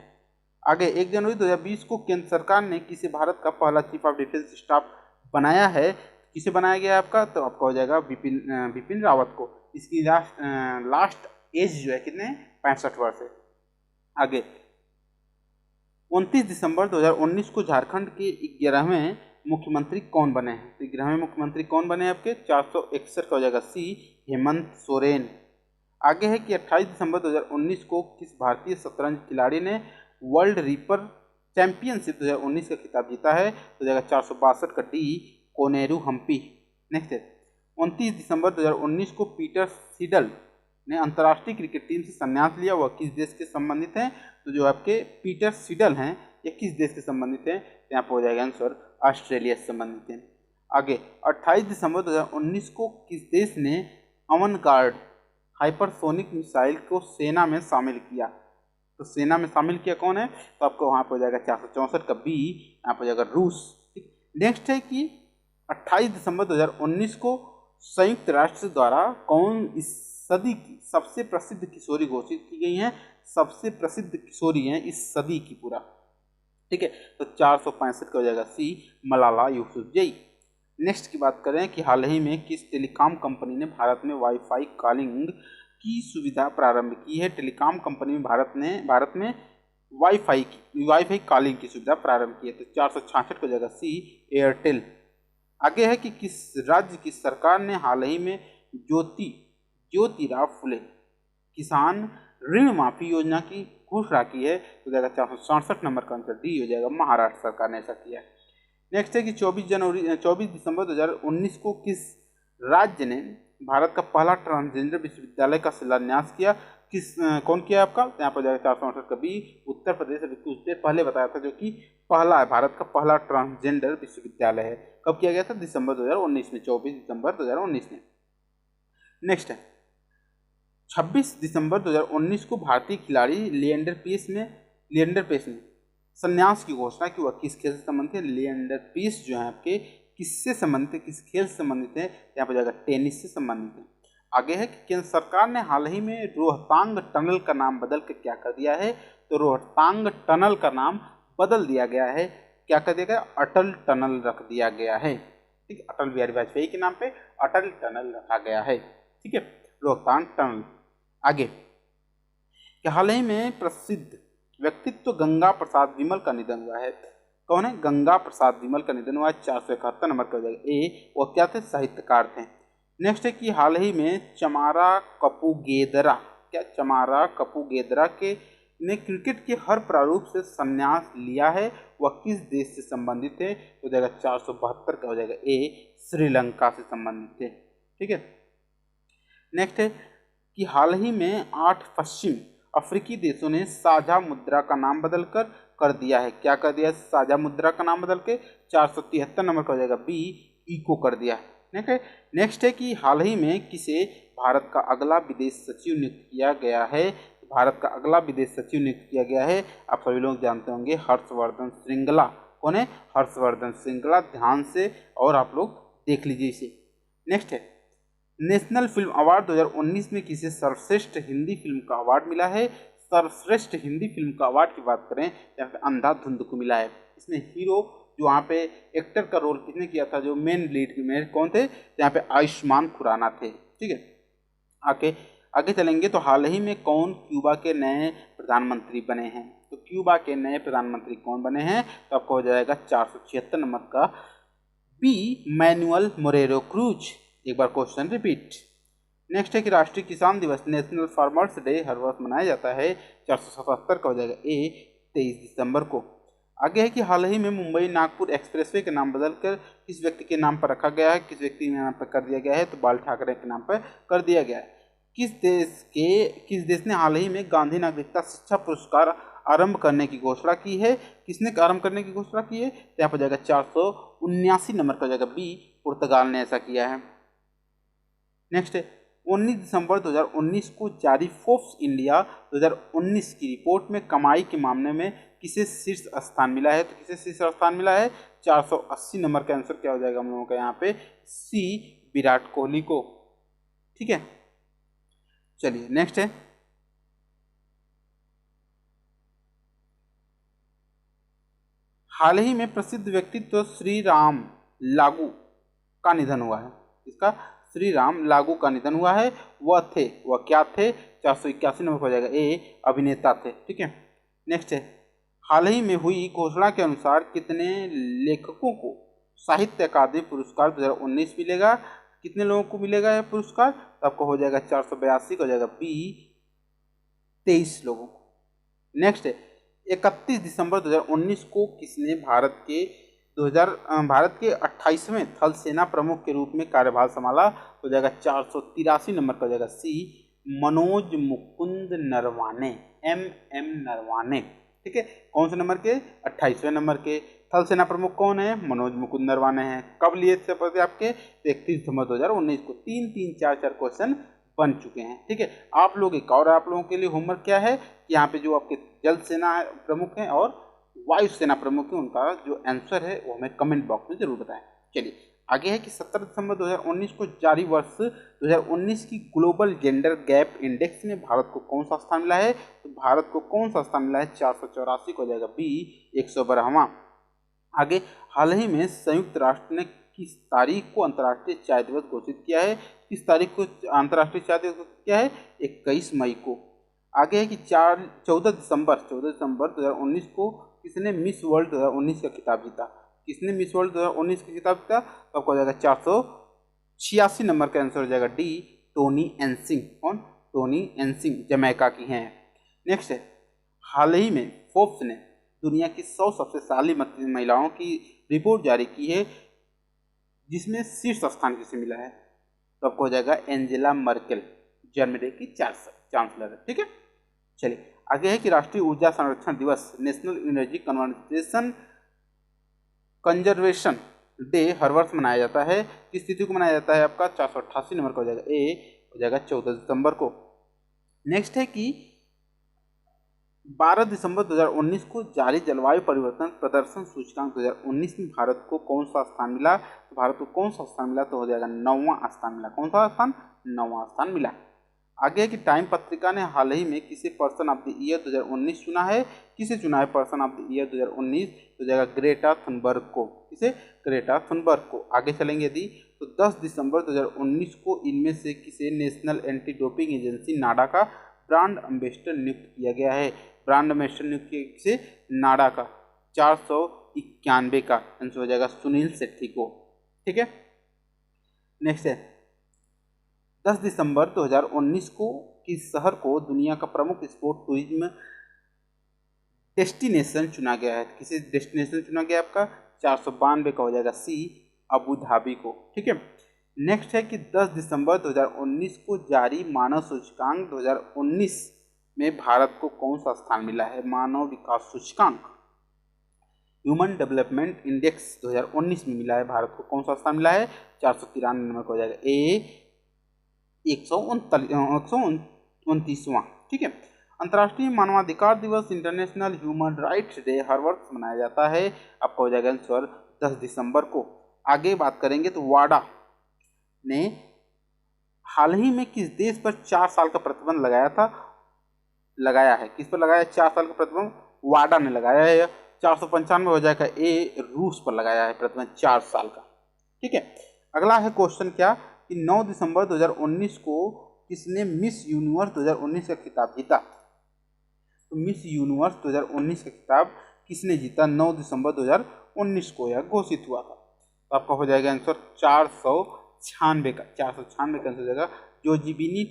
आगे 1 जनवरी 2020 को केंद्र सरकार ने किसे भारत का पहला चीफ ऑफ डिफेंस स्टाफ बनाया है, किसे बनाया गया है आपका, तो आपका हो जाएगा बिपिन रावत को। इसकी लास्ट एज जो है कितने, 65 वर्ष है। आगे 29 दिसंबर 2019 को झारखंड के 11वें मुख्यमंत्री कौन बने हैं, तो 11वें मुख्यमंत्री कौन बने आपके, 461 का हो जाएगा सी, हेमंत सोरेन। आगे है कि 28 दिसंबर 2019 को किस भारतीय शतरंज खिलाड़ी ने वर्ल्ड रीपर चैंपियनशिप 2019 का खिताब जीता है, तो जाएगा 462 का डी, कोनेरू हम्पी। नेक्स्ट है 29 दिसंबर 2019 को पीटर सिडल ने अंतर्राष्ट्रीय क्रिकेट टीम से संन्यास लिया, वह किस देश के संबंधित हैं, तो जो आपके पीटर सिडल हैं ये किस देश से संबंधित हैं, यहाँ पर हो जाएगा आंसर ऑस्ट्रेलिया से संबंधित हैं। आगे 28 दिसंबर 2019 को किस देश ने अवनगार्ड हाइपरसोनिक मिसाइल को सेना में शामिल किया, तो सेना में शामिल किया कौन है, तो आपको वहाँ पर हो जाएगा 464 का बी, यहाँ पर हो जाएगा रूस। नेक्स्ट है कि 28 दिसंबर 2019 को संयुक्त राष्ट्र द्वारा कौन इस सदी की सबसे प्रसिद्ध किशोरी घोषित की गई हैं, सबसे प्रसिद्ध किशोरी हैं इस सदी की पूरा, ठीक है, तो 465 का हो जाएगा सी, मलाला यूसुफजई। नेक्स्ट की बात करें कि हाल ही में किस टेलीकॉम कंपनी ने भारत में वाईफाई कॉलिंग की सुविधा प्रारंभ की है, टेलीकॉम कंपनी में भारत में वाईफाई कॉलिंग की सुविधा प्रारंभ की है, तो 466 को जगह सी, एयरटेल। आगे है कि किस राज्य की सरकार ने हाल ही में ज्योतिराव फुले किसान ऋण माफी योजना की घोषणा की है, तो जाएगा 467 नंबर का आंसर डी हो जाएगा, महाराष्ट्र सरकार ने ऐसा किया है। नेक्स्ट है कि 24 दिसंबर 2019 को किस राज्य ने भारत का पहला ट्रांसजेंडर विश्वविद्यालय का शिलान्यास किया, कौन किया आपका, यहाँ पर जाएगा 468 का बी, उत्तर प्रदेश। अभी कुछ देर पहले बताया था जो कि पहला है, भारत का पहला ट्रांसजेंडर विश्वविद्यालय है, कब किया गया था, दिसंबर 2019 में, 24 दिसंबर 2019 में। नेक्स्ट है 26 दिसंबर 2019 को भारतीय खिलाड़ी लिएंडर पेस ने संन्यास की घोषणा की, वह किस खेल से संबंधित है, लिएंडर पेस जो है आपके किससे संबंधित है, किस खेल से संबंधित है, यहाँ पर जाएगा टेनिस से संबंधित है। आगे है कि केंद्र सरकार ने हाल ही में रोहतांग टनल का नाम बदल कर क्या कर दिया है, तो रोहतांग टनल का नाम बदल दिया गया है, क्या कर दिया गया, अटल टनल रख दिया गया है, ठीक है, अटल बिहारी वाजपेयी के नाम पे अटल टनल रखा गया है, ठीक है, रोहतांग टनल। आगे कि हाल ही में प्रसिद्ध व्यक्तित्व गंगा प्रसाद विमल का निधन हुआ है, कौन है, गंगा प्रसाद विमल का निधन हुआ है, 471 नंबर का हो जाएगा ए, वो क्या थे, साहित्यकार थे। नेक्स्ट है कि हाल ही में चमारा कपुगेदरा के ने क्रिकेट के हर प्रारूप से संन्यास लिया है, वह किस देश से संबंधित है, हो जाएगा 472 का हो जाएगा ए, श्रीलंका से संबंधित है, ठीक है। नेक्स्ट है कि हाल ही में 8 पश्चिम अफ्रीकी देशों ने साझा मुद्रा का नाम बदलकर कर दिया है, क्या कर दिया है, साझा मुद्रा का नाम बदल के 473 नंबर का हो जाएगा बी, इको कर दिया है। नेक्स्ट है कि हाल ही में किसे भारत का अगला विदेश सचिव नियुक्त किया गया है, भारत का अगला विदेश सचिव नियुक्त किया गया है, आप सभी लोग जानते होंगे हर्षवर्धन श्रृंगला, कौन है, हर्षवर्धन श्रृंगला, ध्यान से और आप लोग देख लीजिए इसे। नेक्स्ट है नेशनल फिल्म अवार्ड 2019 में किसे सर्वश्रेष्ठ हिंदी फिल्म का अवार्ड मिला है, सर्वश्रेष्ठ हिंदी फिल्म का अवार्ड की बात करें यहाँ पे अंधाधुंध को मिला है। इसमें हीरो जो वहाँ पे एक्टर का रोल किसने किया था, जो मेन लीड में कौन थे, यहाँ पे आयुष्मान खुराना थे, ठीक है। आगे चलेंगे तो हाल ही में कौन क्यूबा के नए प्रधानमंत्री बने हैं, तो क्यूबा के नए प्रधानमंत्री कौन बने हैं, तो आपको हो जाएगा 476 नंबर का बी, मैनुअल मोरेरो क्रूज। एक बार क्वेश्चन रिपीट। नेक्स्ट है कि राष्ट्रीय किसान दिवस नेशनल फार्मर्स डे हर वर्ष मनाया जाता है, 477 का हो जाएगा ए, 23 दिसंबर को। आगे है कि हाल ही में मुंबई नागपुर एक्सप्रेसवे के नाम बदलकर किस व्यक्ति के नाम पर रखा गया है, किस व्यक्ति के नाम पर कर दिया गया है, तो बाल ठाकरे के नाम पर कर दिया गया है। किस देश ने हाल ही में गांधी नागरिकता शिक्षा पुरस्कार आरंभ करने की घोषणा की है? किसने आरंभ करने की घोषणा की है? तो यहाँ पर जाएगा 479 नंबर का जाएगा बी, पुर्तगाल ने ऐसा किया है। नेक्स्ट है 19 दिसंबर 2019 को जारी फोर्ब्स इंडिया 2019 की रिपोर्ट में कमाई के मामले में किसे शीर्ष स्थान मिला है? तो किसे शीर्ष स्थान मिला है? 480 नंबर का आंसर क्या हो जाएगा हम लोगों का यहाँ पे? सी, विराट कोहली को। ठीक है, चलिए नेक्स्ट है हाल ही में प्रसिद्ध व्यक्तित्व श्री राम लागू का निधन हुआ है। इसका श्री राम लागू का निधन हुआ है। वह क्या थे? 481 नंबर हो जाएगा ए, अभिनेता थे। ठीक है, नेक्स्ट है हाल ही में हुई घोषणा के अनुसार कितने लेखकों को साहित्य अकादमी पुरस्कार 2019 मिलेगा? कितने लोगों को मिलेगा यह पुरस्कार? तो आपको हो जाएगा 482 का हो जाएगा बी, 23 लोगों को। नेक्स्ट है 31 दिसंबर 2019 को किसने भारत के 28वें थल सेना प्रमुख के रूप में कार्यभार संभाला? हो जाएगा 483 नंबर का हो जाएगा सी, मनोज मुकुंद नरवाने, MM नरवाने। ठीक है, कौन से नंबर के? 28वें नंबर के। थल सेना प्रमुख कौन है? मनोज मुकुंद नरवाने हैं। कब लिए थे पते आपके? 31 दिसंबर 2019 को। 3-3-4-4 क्वेश्चन बन चुके हैं। ठीक है, आप लोग एक और आप लोगों के लिए होमवर्क क्या है कि यहाँ पे जो आपके जल सेना प्रमुख हैं और वायु सेना प्रमुख हैं उनका जो आंसर है वो हमें कमेंट बॉक्स में जरूर बताएं। चलिए आगे है कि 17 दिसंबर 2019 को जारी वर्ष 2019 की ग्लोबल जेंडर गैप इंडेक्स में भारत को कौन सा स्थान मिला है? तो भारत को कौन सा स्थान मिला है? 484 को जाएगा बी, 112वां। आगे हाल ही में संयुक्त राष्ट्र ने किस तारीख को अंतर्राष्ट्रीय चाय दिवस घोषित किया है? किस तारीख को अंतर्राष्ट्रीय चाय दिवस किया है? 21 मई को। आगे है कि 14 दिसंबर 2019 को किसने मिस वर्ल्ड 2019 का खिताब जीता? किसने मिस वर्ल्ड 2019 का खिताब जीता? तो आपको हो जाएगा 486 नंबर का आंसर हो जाएगा डी, टोनी एनसिंग। कौन? टोनी एनसिंग, जमैका की हैं। नेक्स्ट है हाल ही में फोर्ब्स ने दुनिया की 100 सबसे शालीन महिलाओं की रिपोर्ट जारी की है जिसमें शीर्ष स्थान किसे मिला है? तो आपको हो जाएगा एंजेला मर्केल, जर्मनी की चांसलर है। ठीक है, चलिए आगे है कि राष्ट्रीय ऊर्जा संरक्षण दिवस नेशनल एनर्जी कंजर्वेशन डे हर वर्ष मनाया जाता है। किस तिथि को मनाया जाता है? आपका 488 नंबर का हो जाएगा ए, हो जाएगा 14 दिसंबर को। नेक्स्ट है कि 12 दिसंबर 2019 को जारी जलवायु परिवर्तन प्रदर्शन सूचकांक 2019 में भारत को कौन सा स्थान मिला? तो भारत को कौन सा स्थान मिला? तो हो जाएगा 9वां स्थान मिला। कौन सा स्थान? 9वां स्थान मिला। आगे है कि टाइम पत्रिका ने हाल ही में किसे पर्सन ऑफ द ईयर 2019 चुना है? किसे चुना है पर्सन ऑफ द ईयर 2019? तो जाएगा ग्रेटा थुनबर्ग को। किसे? ग्रेटा थुनबर्ग को। आगे चलेंगे यदि तो 10 दिसंबर 2019 को इनमें से किसे नेशनल एंटी डोपिंग एजेंसी नाडा का ब्रांड एम्बेसडर नियुक्त किया गया है? ब्रांड एम्बेसडर नियुक्त किया किसे? नाडा का। 491 का आंसर हो जाएगा सुनील शेट्टी को। ठीक है, नेक्स्ट है 10 दिसंबर 2019 को किस शहर को दुनिया का प्रमुख स्पोर्ट टूरिज्म डेस्टिनेशन चुना गया है? किसी डेस्टिनेशन चुना गया आपका? 492 का हो जाएगा सी, अबू धाबी को। ठीक है, नेक्स्ट है कि 10 दिसंबर 2019 को जारी मानव सूचकांक 2019 में भारत को कौन सा स्थान मिला है? मानव विकास सूचकांक ह्यूमन डेवलपमेंट इंडेक्स 2019 में मिला है भारत को कौन सा स्थान मिला है? 493 नंबर का हो जाएगा ए, 129वां। ठीक है, अंतर्राष्ट्रीय मानवाधिकार दिवस इंटरनेशनल ह्यूमन राइट्स डे हर वर्ष मनाया जाता है। आपका हो जाएगा आंसर 10 दिसंबर को। आगे बात करेंगे तो वाडा ने हाल ही में किस देश पर 4 साल का प्रतिबंध लगाया है? किस पर लगाया है 4 साल का प्रतिबंध? वाडा ने लगाया है। 495 हो जाएगा ए, रूस पर लगाया है प्रतिबंध 4 साल का। ठीक है, अगला है क्वेश्चन क्या कि 9 दिसंबर 2019 को किसने मिस यूनिवर्स 2019 का खिताब जीता? तो मिस यूनिवर्स 2019 का खिताब किसने जीता? 9 दिसंबर 2019 को यह घोषित हुआ था। तो आपका हो जाएगा आंसर 496 का। 496 का आंसर हो जाएगा जोजिबिनी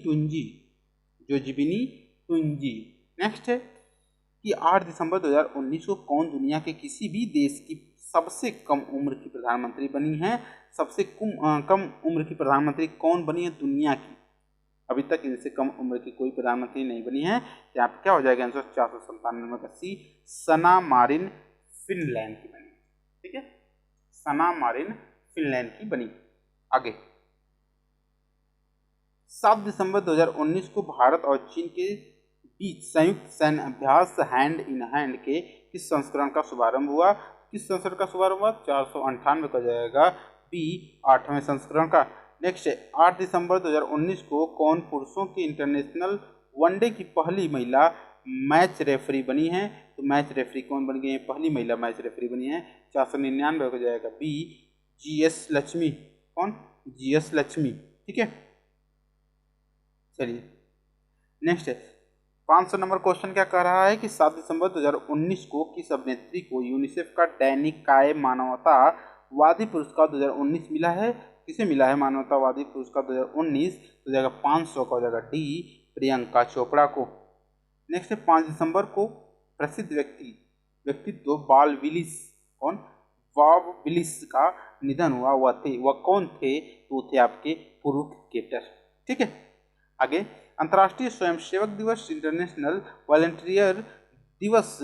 टुंजी। नेक्स्ट है कि 8 दिसंबर 2019 को कौन दुनिया के किसी भी देश की सबसे कम उम्र की प्रधानमंत्री बनी है? सबसे कम उम्र की प्रधानमंत्री कौन बनी है दुनिया की? अभी तक इनसे कम उम्र की कोई प्रधानमंत्री नहीं बनी है। यहाँ पे क्या हो जाएगा आंसर 497 नंबर का सी, सना मारिन फिनलैंड की बनी। ठीक है, सना मारिन फिनलैंड की बनी। आगे 7 दिसंबर 2019 को भारत और चीन के बीच संयुक्त सैन्य अभ्यास हैंड इन हैंड के किस संस्करण का शुभारंभ हुआ? किस संस्करण का शुभारंभ हुआ? 498 का जाएगा बी, 8वें संस्करण का। नेक्स्ट है 8 दिसंबर 2019 को कौन पुरुषों की इंटरनेशनल वनडे की पहली महिला मैच रेफरी बनी है? तो मैच रेफरी कौन बन गई है? पहली महिला मैच रेफरी बनी है। 499 हो जाएगा बी, GS लक्ष्मी। कौन? GS लक्ष्मी। ठीक है, चलिए नेक्स्ट है 500 नंबर क्वेश्चन क्या कह रहा है कि 7 दिसंबर 2019 को किस अभिनेत्री को यूनिसेफ का दैनिकाय मानवतावादी पुरस्कार 2019 मिला है? किसे मिला है मानवतावादी पुरस्कार 2019? तो जाएगा 500 का हो जाएगा डी, प्रियंका चोपड़ा को। नेक्स्ट है 5 दिसंबर को प्रसिद्ध व्यक्तित्व बाल विलिस, कौन? बॉब विलिस का निधन हुआ। वह कौन थे? तो वो थे आपके पूर्व क्रिकेटर। ठीक है, आगे अंतर्राष्ट्रीय स्वयंसेवक दिवस, इंटरनेशनल वॉलंटियर दिवस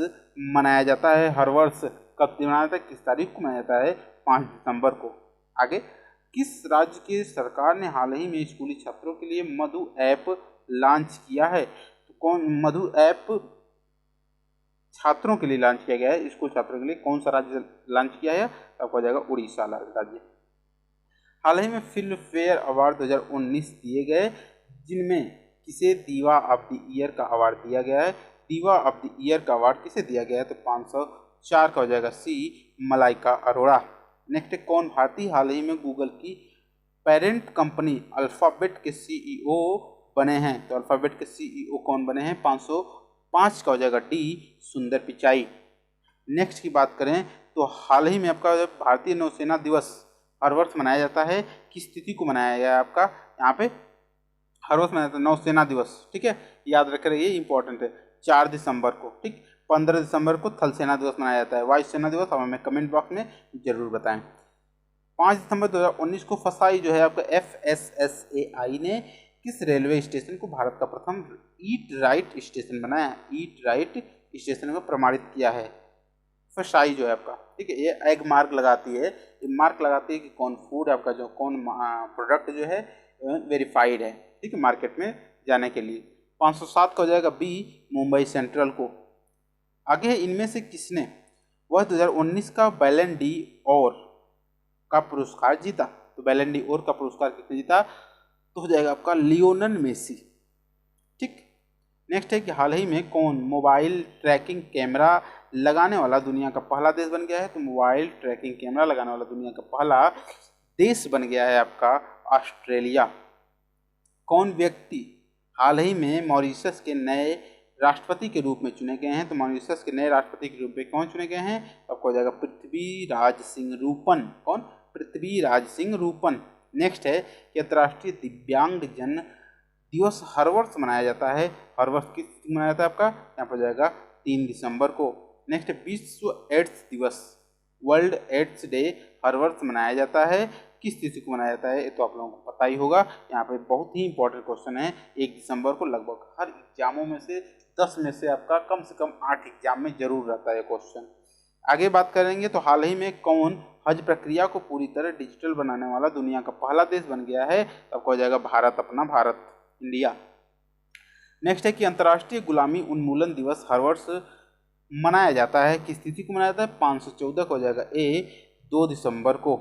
मनाया जाता है हर वर्ष। कब मनाया जाता है? किस तारीख को मनाया जाता है? 5 दिसंबर को। आगे किस राज्य की सरकार ने हाल ही में स्कूली छात्रों के लिए मधु ऐप लॉन्च किया है? तो कौन मधु ऐप छात्रों के लिए लॉन्च किया गया है? स्कूल छात्रों के लिए कौन सा राज्य लॉन्च किया है? तो आपको जाएगा उड़ीसा राज्य। हाल ही में फिल्म फेयर अवार्ड 2019 दिए गए, जिनमें किसे दीवा ऑफ द ईयर का अवार्ड दिया गया है? दीवा ऑफ द ईयर का अवार्ड किसे दिया गया है? तो 504 का हो जाएगा सी, मलाइका अरोड़ा। नेक्स्ट कौन भारतीय हाल ही में गूगल की पेरेंट कंपनी अल्फाबेट के CEO बने हैं? तो अल्फाबेट के CEO कौन बने हैं? 505 का हो जाएगा डी, सुंदर पिचाई। नेक्स्ट की बात करें तो हाल ही में आपका भारतीय नौसेना दिवस हर वर्ष मनाया जाता है, किस तिथि को मनाया गया है? आपका यहाँ पे हर वर्ष मनाया जाता है नौसेना दिवस। ठीक है, याद रख रहे, ये इंपॉर्टेंट है। 4 दिसंबर को। ठीक, 15 दिसंबर को थल सेना दिवस मनाया जाता है। वायु सेना दिवस आप हमें कमेंट बॉक्स में जरूर बताएं। 5 दिसंबर 2019 को फसाई जो है आपका FSSAI ने किस रेलवे स्टेशन को भारत का प्रथम ईट राइट स्टेशन बनाया? ईट राइट स्टेशन को प्रमाणित किया है फसाई जो है आपका। ठीक है, ये एग मार्क लगाती है, ये मार्क लगाती है कि कौन फूड आपका जो कौन प्रोडक्ट जो है वेरीफाइड है। ठीक है, मार्केट में जाने के लिए। 507 का हो जाएगा बी, मुंबई सेंट्रल को। आगे इनमें से किसने वह 2019 का बैलन डी और का पुरस्कार जीता? तो बैलन डी और का पुरस्कार किसने जीता? तो हो जाएगा आपका लियोनेल मेसी। ठीक, नेक्स्ट है कि हाल ही में कौन मोबाइल ट्रैकिंग कैमरा लगाने वाला दुनिया का पहला देश बन गया है? तो मोबाइल ट्रैकिंग कैमरा लगाने वाला दुनिया का पहला देश बन गया है आपका ऑस्ट्रेलिया। कौन व्यक्ति हाल ही में मॉरिशस के नए राष्ट्रपति के रूप में चुने गए हैं? तो मॉरिशस के नए राष्ट्रपति के रूप में कौन चुने गए हैं? तो आपको हो जाएगा पृथ्वीराज सिंह रूपन। कौन? पृथ्वीराज सिंह रूपन। नेक्स्ट है कि अंतर्राष्ट्रीय दिव्यांग जन दिवस हर वर्ष मनाया जाता है। हर वर्ष किस दिन मनाया जाता है आपका? यहाँ पर जाएगा 3 दिसंबर को। नेक्स्ट विश्व एड्स दिवस, वर्ल्ड एड्स डे हर वर्ष मनाया जाता है, किस तिथि को मनाया जाता है? ये तो आप लोगों को पता ही होगा। यहाँ पे बहुत ही इंपॉर्टेंट क्वेश्चन है। 1 दिसंबर को लगभग हर एग्जामों में से 10 में से आपका कम से कम 8 एग्जाम में जरूर रहता है क्वेश्चन। आगे बात करेंगे तो हाल ही में कौन हज प्रक्रिया को पूरी तरह डिजिटल बनाने वाला दुनिया का पहला देश बन गया है? आपको हो जाएगा भारत, अपना भारत, इंडिया। नेक्स्ट है कि अंतर्राष्ट्रीय गुलामी उन्मूलन दिवस हर वर्ष मनाया जाता है, किस तिथि को मनाया जाता है? 514 को हो जाएगा ए, 2 दिसंबर को।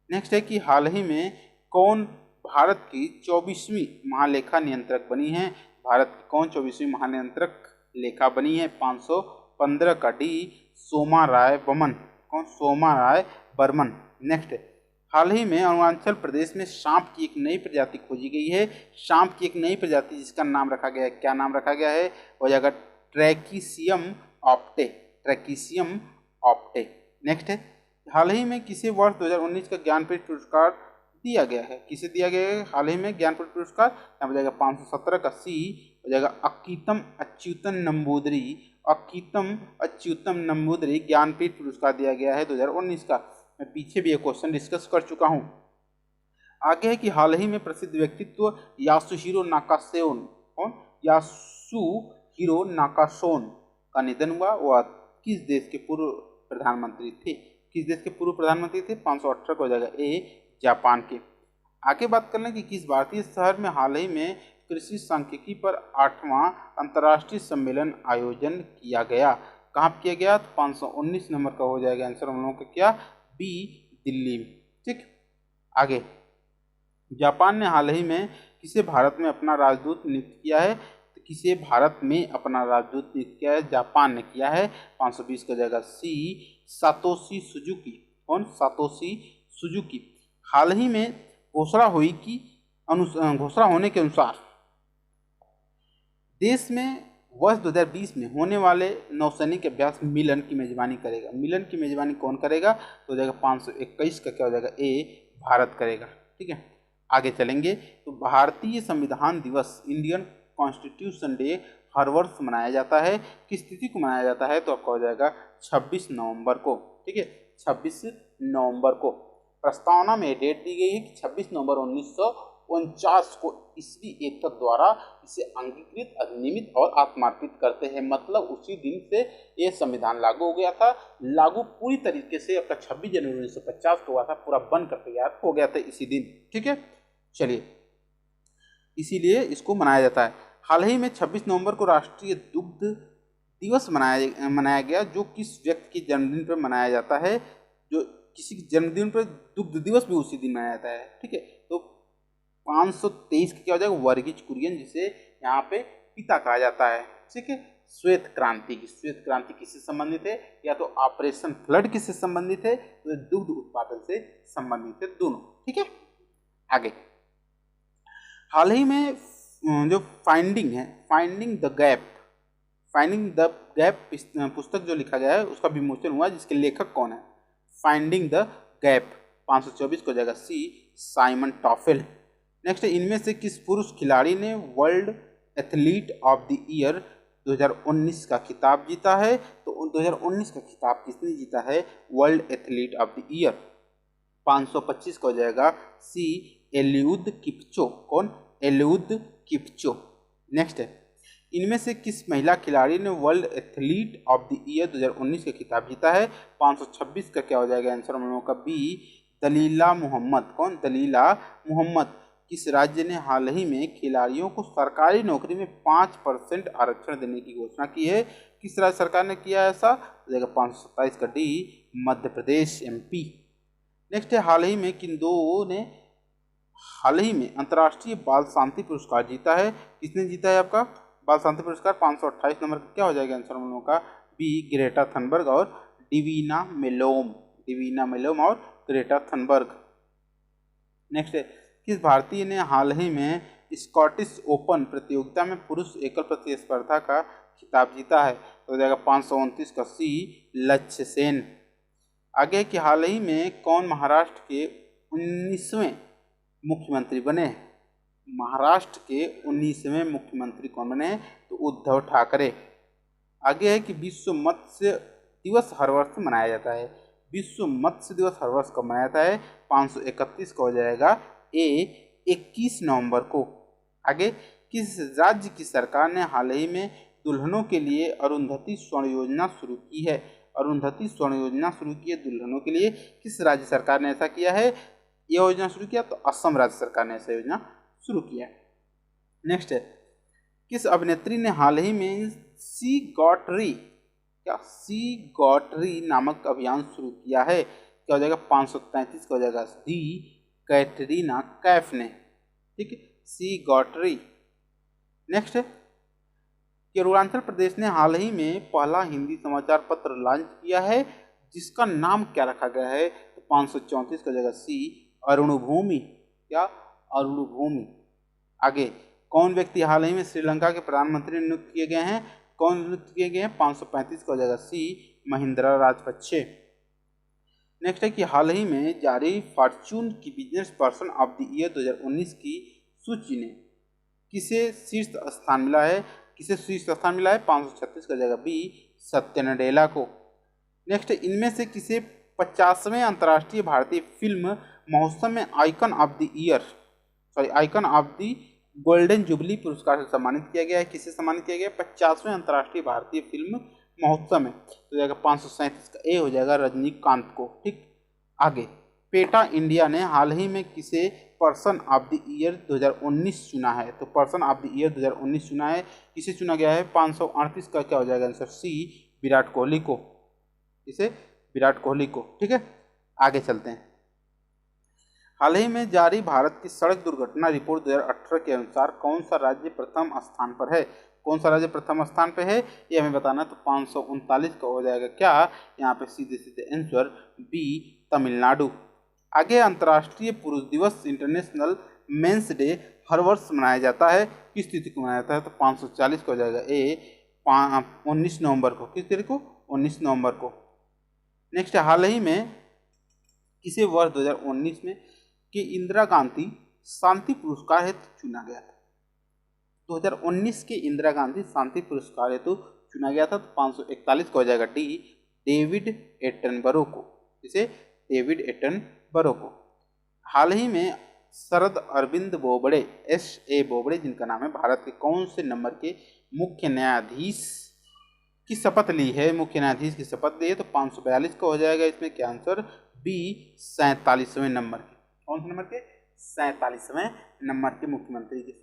नेक्स्ट है कि हाल ही में कौन भारत की 24वीं महालेखा नियंत्रक बनी है? भारत की कौन 24वीं महानियंत्रक लेखा बनी है? 515 का डी, सोमा राय बर्मन। कौन? सोमा राय बर्मन। नेक्स्ट है हाल ही में अरुणाचल प्रदेश में सांप की एक नई प्रजाति खोजी गई है। सांप की एक नई प्रजाति जिसका नाम रखा गया है, क्या नाम रखा गया है? हो जाएगा ट्रैकिसियम ऑप्टे, ट्रैकिसियम ऑप्टे। नेक्स्ट है हाल ही में किसे वर्ष 2019 का ज्ञानपीठ पुरस्कार दिया गया है? किसे दिया गया है हाल ही में ज्ञानपीठ पुरस्कार? यहाँ हो जाएगा 517 का सी, हो जाएगा अक्कीतम अच्युतन नंबूदरी, अक्कीतम अच्युतम नंबूदरी ज्ञानपीठ पुरस्कार दिया गया है 2019 का। मैं पीछे भी ये क्वेश्चन डिस्कस कर चुका हूँ। आगे है कि हाल ही में प्रसिद्ध व्यक्तित्व यासुहिरो नाकासेन, कौन, यासुहिरो नाकाशोन का निधन हुआ। वह किस देश के पूर्व प्रधानमंत्री थे? किस देश के पूर्व प्रधानमंत्री थे? 518 को हो जाएगा ए, जापान के। आगे बात कर लें कि किस भारतीय शहर में हाल ही में कृषि सांख्यिकी पर 8वां अंतर्राष्ट्रीय सम्मेलन आयोजन किया गया? कहाँ किया गया? तो 519 नंबर का हो जाएगा आंसर हम लोगों का क्या, बी, दिल्ली में। ठीक, आगे जापान ने हाल ही में किसे भारत में अपना राजदूत नियुक्त किया है? तो किसे भारत में अपना राजदूत नियुक्त किया है? जापान ने किया है। 520 का जाएगा सी, सातोशी सुजुकी। कौन? Satoshi Suzuki. हाल ही में घोषणा हुई कि घोषणा होने के अनुसार देश में वर्ष 2020 में होने वाले नौसैनिक अभ्यास मिलन की मेजबानी करेगा। मिलन की मेजबानी कौन करेगा? तो हो जाएगा 521 का क्या हो जाएगा, ए, भारत करेगा। ठीक है, आगे चलेंगे तो भारतीय संविधान दिवस, इंडियन कॉन्स्टिट्यूशन डे हर वर्ष मनाया जाता है। किस तिथि को मनाया जाता है? तो आपका हो जाएगा 26 नवंबर को। ठीक है, 26 नवंबर को। प्रस्तावना में डेट दी गई है कि 26 नवंबर 1949 को ईसवी एकता द्वारा इसे अंगीकृत, अधिनियमित और आत्मार्पित करते हैं। मतलब उसी दिन से ये संविधान लागू हो गया था। लागू पूरी तरीके से आपका 26 जनवरी 1950 को हुआ था, पूरा बनकर तैयार हो गया था इसी दिन। ठीक है, चलिए, इसीलिए इसको मनाया जाता है। हाल ही में 26 नवंबर को राष्ट्रीय दुग्ध दिवस मनाया गया। जो किस व्यक्ति के जन्मदिन पर मनाया जाता है? जो किसी के जन्मदिन पर दुग्ध दिवस भी उसी दिन मनाया जाता है। ठीक है, तो 523 का क्या हो जाएगा, वर्गीज कुरियन, जिसे यहाँ पे पिता कहा जाता है। ठीक है, श्वेत क्रांति की, श्वेत क्रांति किससे संबंधित है? या तो ऑपरेशन फ्लड किससे संबंधित है? तो दुग्ध उत्पादन से संबंधित है दोनों। ठीक है, आगे हाल ही में जो फाइंडिंग है, finding the gap, finding the gap पुस्तक जो लिखा गया है उसका विमोचन हुआ, जिसके लेखक कौन है? फाइंडिंग द गैप, 524 को जाएगा सी, साइमन टॉफेल। नेक्स्ट है, इनमें से किस पुरुष खिलाड़ी ने world athlete of the year 2019 का खिताब जीता है? तो 2019 का खिताब किसने जीता है? World athlete of the year. 525 का हो जाएगा सी, एलिउद किपचो। कौन? एलिउद किपचो। नेक्स्ट है, इनमें से किस महिला खिलाड़ी ने world athlete of the year 2019 का खिताब जीता है? 526 का क्या हो जाएगा आंसर हम लोगों का, बी, दलीला मोहम्मद। कौन? दलीला मोहम्मद। किस राज्य ने हाल ही में खिलाड़ियों को सरकारी नौकरी में 5% आरक्षण देने की घोषणा की है? किस राज्य सरकार ने किया है ऐसा? हो जाएगा 527 का D, Madhya Pradesh, MP. Next है, हाल ही में किन दो ने हाल ही में अंतर्राष्ट्रीय बाल शांति पुरस्कार जीता है? किसने जीता है आपका बाल शांति पुरस्कार? 528 नंबर का क्या हो जाएगा आंसर हम लोगों का, बी, ग्रेटा थनबर्ग और डिवीना मेलोम। डिवीना मेलोम और ग्रेटा थनबर्ग। नेक्स्ट है, किस भारतीय ने हाल ही में स्कॉटिश ओपन प्रतियोगिता में पुरुष एकल प्रतिस्पर्धा का खिताब जीता है? तो हो जाएगा 529 का सी, लक्ष्य सेन। आगे कि हाल ही में कौन महाराष्ट्र के 19वें मुख्यमंत्री बने? महाराष्ट्र के 19वें मुख्यमंत्री कौन बने? तो उद्धव ठाकरे। आगे है कि विश्व मत्स्य दिवस हर वर्ष मनाया जाता है। विश्व मत्स्य दिवस हर वर्ष कब मनाया जाता है? 531 का हो जाएगा ए, 21 नवंबर को। आगे किस राज्य की सरकार ने हाल ही में दुल्हनों के लिए अरुंधति स्वर्ण योजना शुरू की है? अरुंधति स्वर्ण योजना शुरू की है दुल्हनों के लिए। किस राज्य सरकार ने ऐसा किया है, यह योजना शुरू किया? तो असम राज्य सरकार ने ऐसा योजना शुरू किया। नेक्स्ट है, किस अभिनेत्री ने हाल ही में सी गॉटरी, क्या सी गॉटरी नामक अभियान शुरू किया है? क्या हो जाएगा? 533 का हो जाएगा डी, कैटरीना कैफ ने। ठीक है, सी गॉटरी। नेक्स्ट है कि अरुणाचल प्रदेश ने हाल ही में पहला हिंदी समाचार पत्र लॉन्च किया है, जिसका नाम क्या रखा गया है? तो 534 का जगह सी, अरुणभूमि। क्या? अरुणभूमि। आगे कौन व्यक्ति हाल ही में श्रीलंका के प्रधानमंत्री नियुक्त किए गए हैं? कौन नियुक्त किए गए हैं? 535 का जगह सी, महिंद्रा राजपक्षे। नेक्स्ट है कि हाल ही में जारी फॉर्च्यून की business person of the year 2019 की सूची ने किसे शीर्ष स्थान मिला है? किसे शीर्ष स्थान मिला है? 536 का जगह बी, सत्य नडेला को। नेक्स्ट, इनमें से किसे 50वें अंतर्राष्ट्रीय भारतीय फिल्म महोत्सव में icon of the year icon of the golden jubilee पुरस्कार से सम्मानित किया गया है। किसे सम्मानित किया गया है? 50वें अंतर्राष्ट्रीय भारतीय फिल्म महोत्सव में। तो जाएगा 537 का ए हो जाएगा रजनीकांत को। ठीक, आगे पेटा इंडिया ने हाल ही में किसे पर्सन ऑफ द ईयर 2019 चुना है? तो पर्सन ऑफ द ईयर 2019 चुना है, किसे चुना गया है? 538 का क्या हो जाएगा आंसर? सी, विराट कोहली को। किसे? विराट कोहली को। ठीक है, आगे चलते हैं। हाल ही में जारी भारत की सड़क दुर्घटना रिपोर्ट 2018 के अनुसार कौन सा राज्य प्रथम स्थान पर है? कौन सा राज्य प्रथम स्थान पे है ये हमें बताना। तो 539 का हो जाएगा क्या? यहाँ पे सीधे सीधे आंसर बी, तमिलनाडु। आगे अंतर्राष्ट्रीय पुरुष दिवस इंटरनेशनल मेंस डे हर वर्ष मनाया जाता है, किस तिथि को मनाया जाता है? तो 540 का हो जाएगा ए, 19 नवंबर को। किस तारीख को? 19 नवंबर को। नेक्स्ट, हाल ही में किसे वर्ष 2019 में कि इंदिरा गांधी शांति पुरस्कार हेतु चुना गया था? 2019 के इंदिरा गांधी शांति पुरस्कार हेतु चुना गया था। तो 541 का हो जाएगा डी, डेविड एटनबरो को। इसे डेविड एटनबरो को। हाल ही में शरद अरविंद बोबड़े, S.A. बोबड़े जिनका नाम है, भारत के कौन से नंबर के मुख्य न्यायाधीश की शपथ ली है? मुख्य न्यायाधीश की शपथ ली है। तो 542 का हो जाएगा इसमें क्या आंसर? बी, 47वें नंबर के। कौन से नंबर के? 47वें नंबर के मुख्यमंत्री की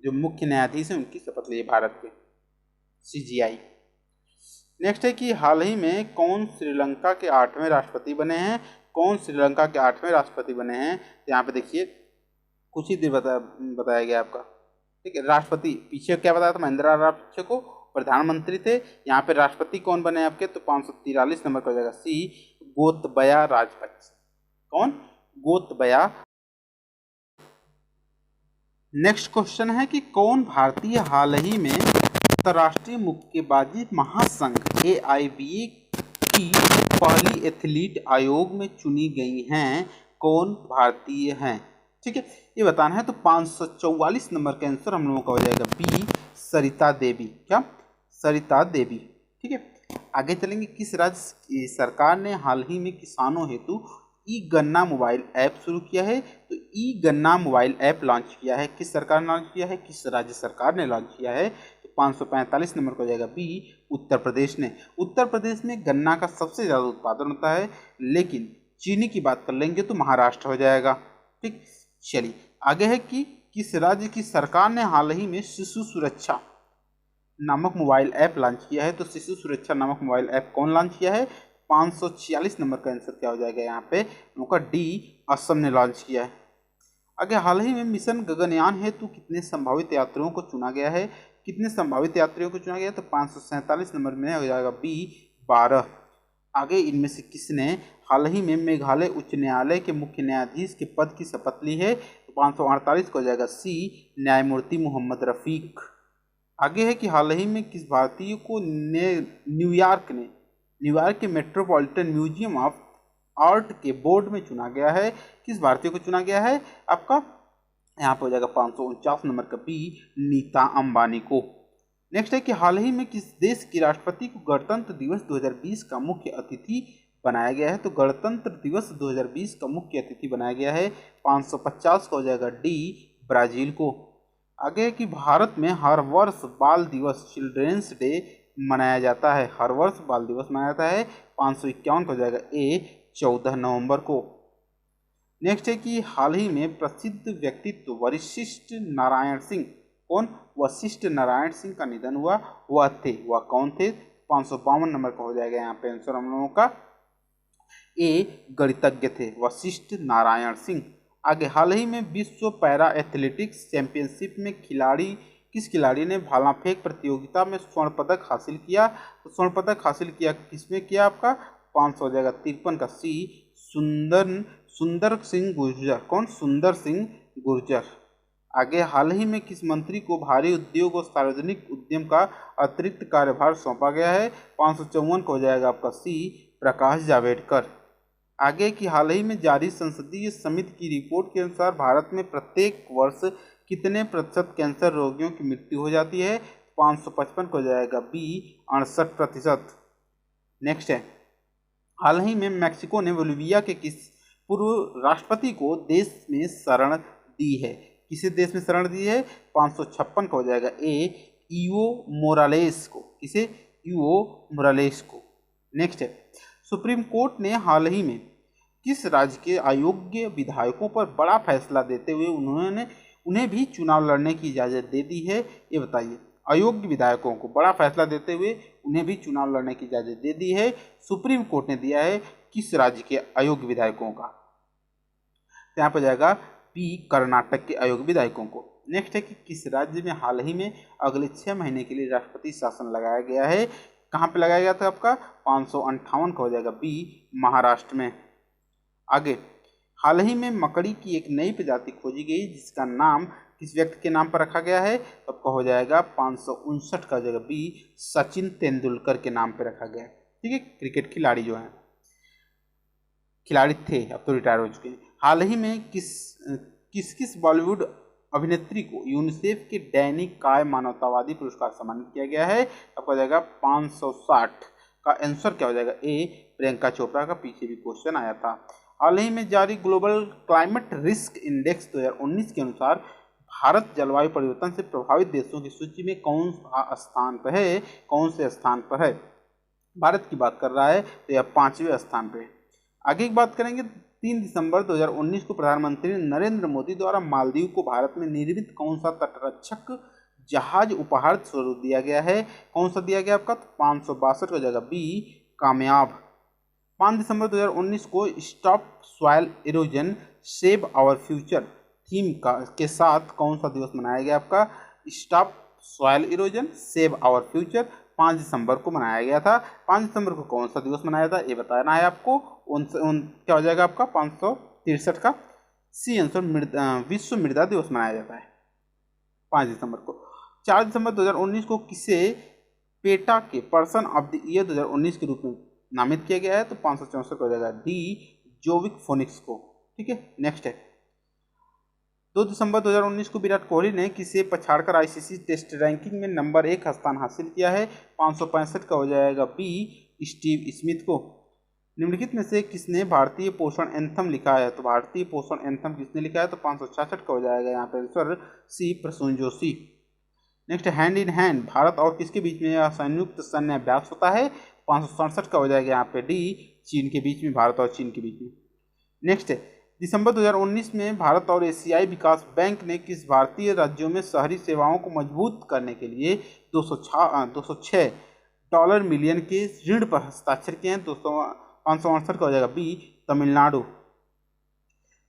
जो मुख्य न्यायाधीश हैं उनकी शपथ ली है भारत के, CGI। नेक्स्ट है कि हाल ही में कौन श्रीलंका के 8वें राष्ट्रपति बने हैं? कौन श्रीलंका के 8वें राष्ट्रपति बने हैं? तो यहाँ पे देखिए कुछ ही देर बताया गया आपका। ठीक है, राष्ट्रपति पीछे क्या बताया था? महिंद्रा राजपक्षे को प्रधानमंत्री थे। यहाँ पे राष्ट्रपति कौन बने आपके? तो 543 नंबर का हो जाएगा सी, गोतबया राजपक्षे। कौन? गोतबया। नेक्स्ट क्वेश्चन है कि कौन भारतीय हाल ही में अंतर्राष्ट्रीय मुक्केबाजी महासंघ AIBA की पहली एथलीट आयोग में चुनी गई हैं? कौन भारतीय हैं? ठीक है, ये बताना है। तो 544 नंबर का आंसर हम लोगों का हो जाएगा बी, सरिता देवी। क्या? सरिता देवी। ठीक है, आगे चलेंगे। किस राज्य सरकार ने हाल ही में किसानों हेतु ई गन्ना मोबाइल ऐप शुरू किया है? तो ई गन्ना मोबाइल ऐप लॉन्च किया है, किस सरकार ने लॉन्च किया है? किस राज्य सरकार ने लॉन्च किया है? तो 545 नंबर का हो जाएगा बी, उत्तर प्रदेश ने। उत्तर प्रदेश में गन्ना का सबसे ज़्यादा उत्पादन होता है, लेकिन चीनी की बात कर लेंगे तो महाराष्ट्र हो जाएगा। ठीक, चलिए आगे है कि किस राज्य की सरकार ने हाल ही में शिशु सुरक्षा नामक मोबाइल ऐप लॉन्च किया है? तो शिशु सुरक्षा नामक मोबाइल ऐप कौन लॉन्च किया है? 546 नंबर का आंसर क्या हो जाएगा यहाँ पे? उनका डी, असम ने लॉन्च किया है। आगे हाल ही में मिशन गगनयान हेतु कितने संभावित यात्रियों को चुना गया है? कितने संभावित यात्रियों को चुना गया? तो 547 नंबर में हो जाएगा बी, 12। आगे इनमें से किसने हाल ही में मेघालय उच्च न्यायालय के मुख्य न्यायाधीश के पद की शपथ ली है? तो 548 का हो जाएगा सी, न्यायमूर्ति मोहम्मद रफीक। आगे है कि हाल ही में किस भारतीय को न्यूयॉर्क के मेट्रोपॉलिटन म्यूजियम ऑफ आर्ट के बोर्ड में चुना गया है? किस भारतीय को चुना गया है आपका? यहाँ पे हो जाएगा 549 नंबर का बी, नीता अंबानी को। नेक्स्ट है कि हाल ही में किस देश की राष्ट्रपति को गणतंत्र दिवस 2020 का मुख्य अतिथि बनाया गया है? तो गणतंत्र दिवस 2020 का मुख्य अतिथि बनाया गया है, 550 का हो जाएगा डी, ब्राजील को। आगे है कि भारत में हर वर्ष बाल दिवस चिल्ड्रेंस डे मनाया जाता है, हर वर्ष बाल दिवस मनाया जाता है, 551 का हो जाएगा ए, 14 नवंबर को। नेक्स्ट है कि हाल ही में प्रसिद्ध व्यक्तित्व वशिष्ठ नारायण सिंह, कौन? वशिष्ठ नारायण सिंह का निधन हुआ, वह कौन थे? 552 नंबर का हो जाएगा यहाँ पे आंसर हम लोगों का ए, गणितज्ञ थे वशिष्ठ नारायण सिंह। आगे हाल ही में विश्व पैरा एथलेटिक्स चैंपियनशिप में किस खिलाड़ी ने भाला फेंक प्रतियोगिता में स्वर्ण पदक हासिल किया? तो स्वर्ण पदक हासिल किया किसमें किया आपका? 500 हो जाएगा 53 का सी, सुंदर सिंह गुर्जर। कौन? सुंदर सिंह गुर्जर। आगे हाल ही में किस मंत्री को भारी उद्योग और सार्वजनिक उद्यम का अतिरिक्त कार्यभार सौंपा गया है? 554 का हो जाएगा आपका सी, प्रकाश जावड़ेकर। आगे की हाल ही में जारी संसदीय समिति की रिपोर्ट के अनुसार भारत में प्रत्येक वर्ष कितने प्रतिशत कैंसर रोगियों की मृत्यु हो जाती है? 555 को जाएगा बी, 68%। नेक्स्ट है हाल ही में मैक्सिको ने बोलिविया के किस पूर्व राष्ट्रपति को देश में शरण दी है? किसे देश में शरण दी है? 556 का हो जाएगा ए, ईवो मोरालेस को। किसे? ईवो मोरालेस को। नेक्स्ट है, सुप्रीम कोर्ट ने हाल ही में किस राज्य के अयोग्य विधायकों पर बड़ा फैसला देते हुए उन्हें भी चुनाव लड़ने की इजाज़त दे दी है? ये बताइए। अयोग्य विधायकों को बड़ा फैसला देते हुए उन्हें भी चुनाव लड़ने की इजाज़त दे दी है, सुप्रीम कोर्ट ने दिया है किस राज्य के अयोग्य विधायकों का? तो यहाँ पर जाएगा बी, कर्नाटक के अयोग्य विधायकों को। नेक्स्ट है कि किस राज्य में हाल ही में अगले 6 महीने के लिए राष्ट्रपति शासन लगाया गया है? कहाँ पे लगाया गया था आपका? 558 का हो जाएगा बी, महाराष्ट्र में। आगे, हाल ही में मकड़ी की एक नई प्रजाति खोजी गई जिसका नाम किस व्यक्ति के नाम पर रखा गया है? तो आपका हो जाएगा 559 का हो जाएगा बी, सचिन तेंदुलकर के नाम पर रखा गया है। ठीक है, क्रिकेट खिलाड़ी जो है, खिलाड़ी थे, अब तो रिटायर हो चुके हैं। हाल ही में किस बॉलीवुड अभिनेत्री को यूनिसेफ के दैनिक काय मानवतावादी पुरस्कार सम्मानित किया गया है? आपको हो जाएगा 560 का आंसर क्या हो जाएगा? ए, प्रियंका चोपड़ा का। पीछे भी क्वेश्चन आया था। हाल ही में जारी ग्लोबल क्लाइमेट रिस्क इंडेक्स 2019 के अनुसार भारत जलवायु परिवर्तन से प्रभावित देशों की सूची में कौन सा स्थान पर है? कौन से स्थान पर है? भारत की बात कर रहा है तो यह 5वें स्थान पर है। आगे की बात करेंगे, 3 दिसंबर 2019 को प्रधानमंत्री नरेंद्र मोदी द्वारा मालदीव को भारत में निर्मित कौन सा तटरक्षक जहाज उपहार स्वरूप दिया गया है? कौन सा दिया गया आपका? 562 का जगह बी, कामयाब। 5 दिसंबर 2019 को stop soil erosion save our future theme के साथ कौन सा दिवस मनाया गया आपका? Stop soil erosion save our future 5 दिसंबर को मनाया गया था। 5 दिसंबर को कौन सा दिवस मनाया था ये बताना है आपको। क्या हो जाएगा आपका? 563 का सी आंसर, विश्व मृदा दिवस मनाया जाता है 5 दिसंबर को। 4 दिसंबर 2019 को किसे पेटा के पर्सन ऑफ द ईयर 2019 के रूप में नामित किया गया है? तो 564 हो जाएगा डी, जोविक फोनिक्स को। ठीक है, नेक्स्ट है, 2 दिसंबर 2019 को विराट कोहली ने किसे पछाड़कर आईसीसी टेस्ट रैंकिंग में नंबर 1 स्थान हासिल किया है? 565 का हो जाएगा बी, स्टीव स्मिथ को। निम्नलिखित में से किसने भारतीय पोषण एंथम लिखा है? तो भारतीय पोषण एंथम किसने लिखा है? तो 566 का हो जाएगा यहाँ पे answer C, Prasoon Joshi. Next, hand in hand Bharat और किसके बीच में यह संयुक्त सैन्य अभ्यास होता है? 567 का हो जाएगा यहाँ पे डी, चीन के बीच में, भारत और चीन के बीच में। नेक्स्ट, दिसंबर 2019 में भारत और एशियाई विकास बैंक ने किस भारतीय राज्यों में शहरी सेवाओं को मजबूत करने के लिए 206 डॉलर मिलियन के ऋण पर हस्ताक्षर किए हैं? 568 का हो जाएगा बी, तमिलनाडु।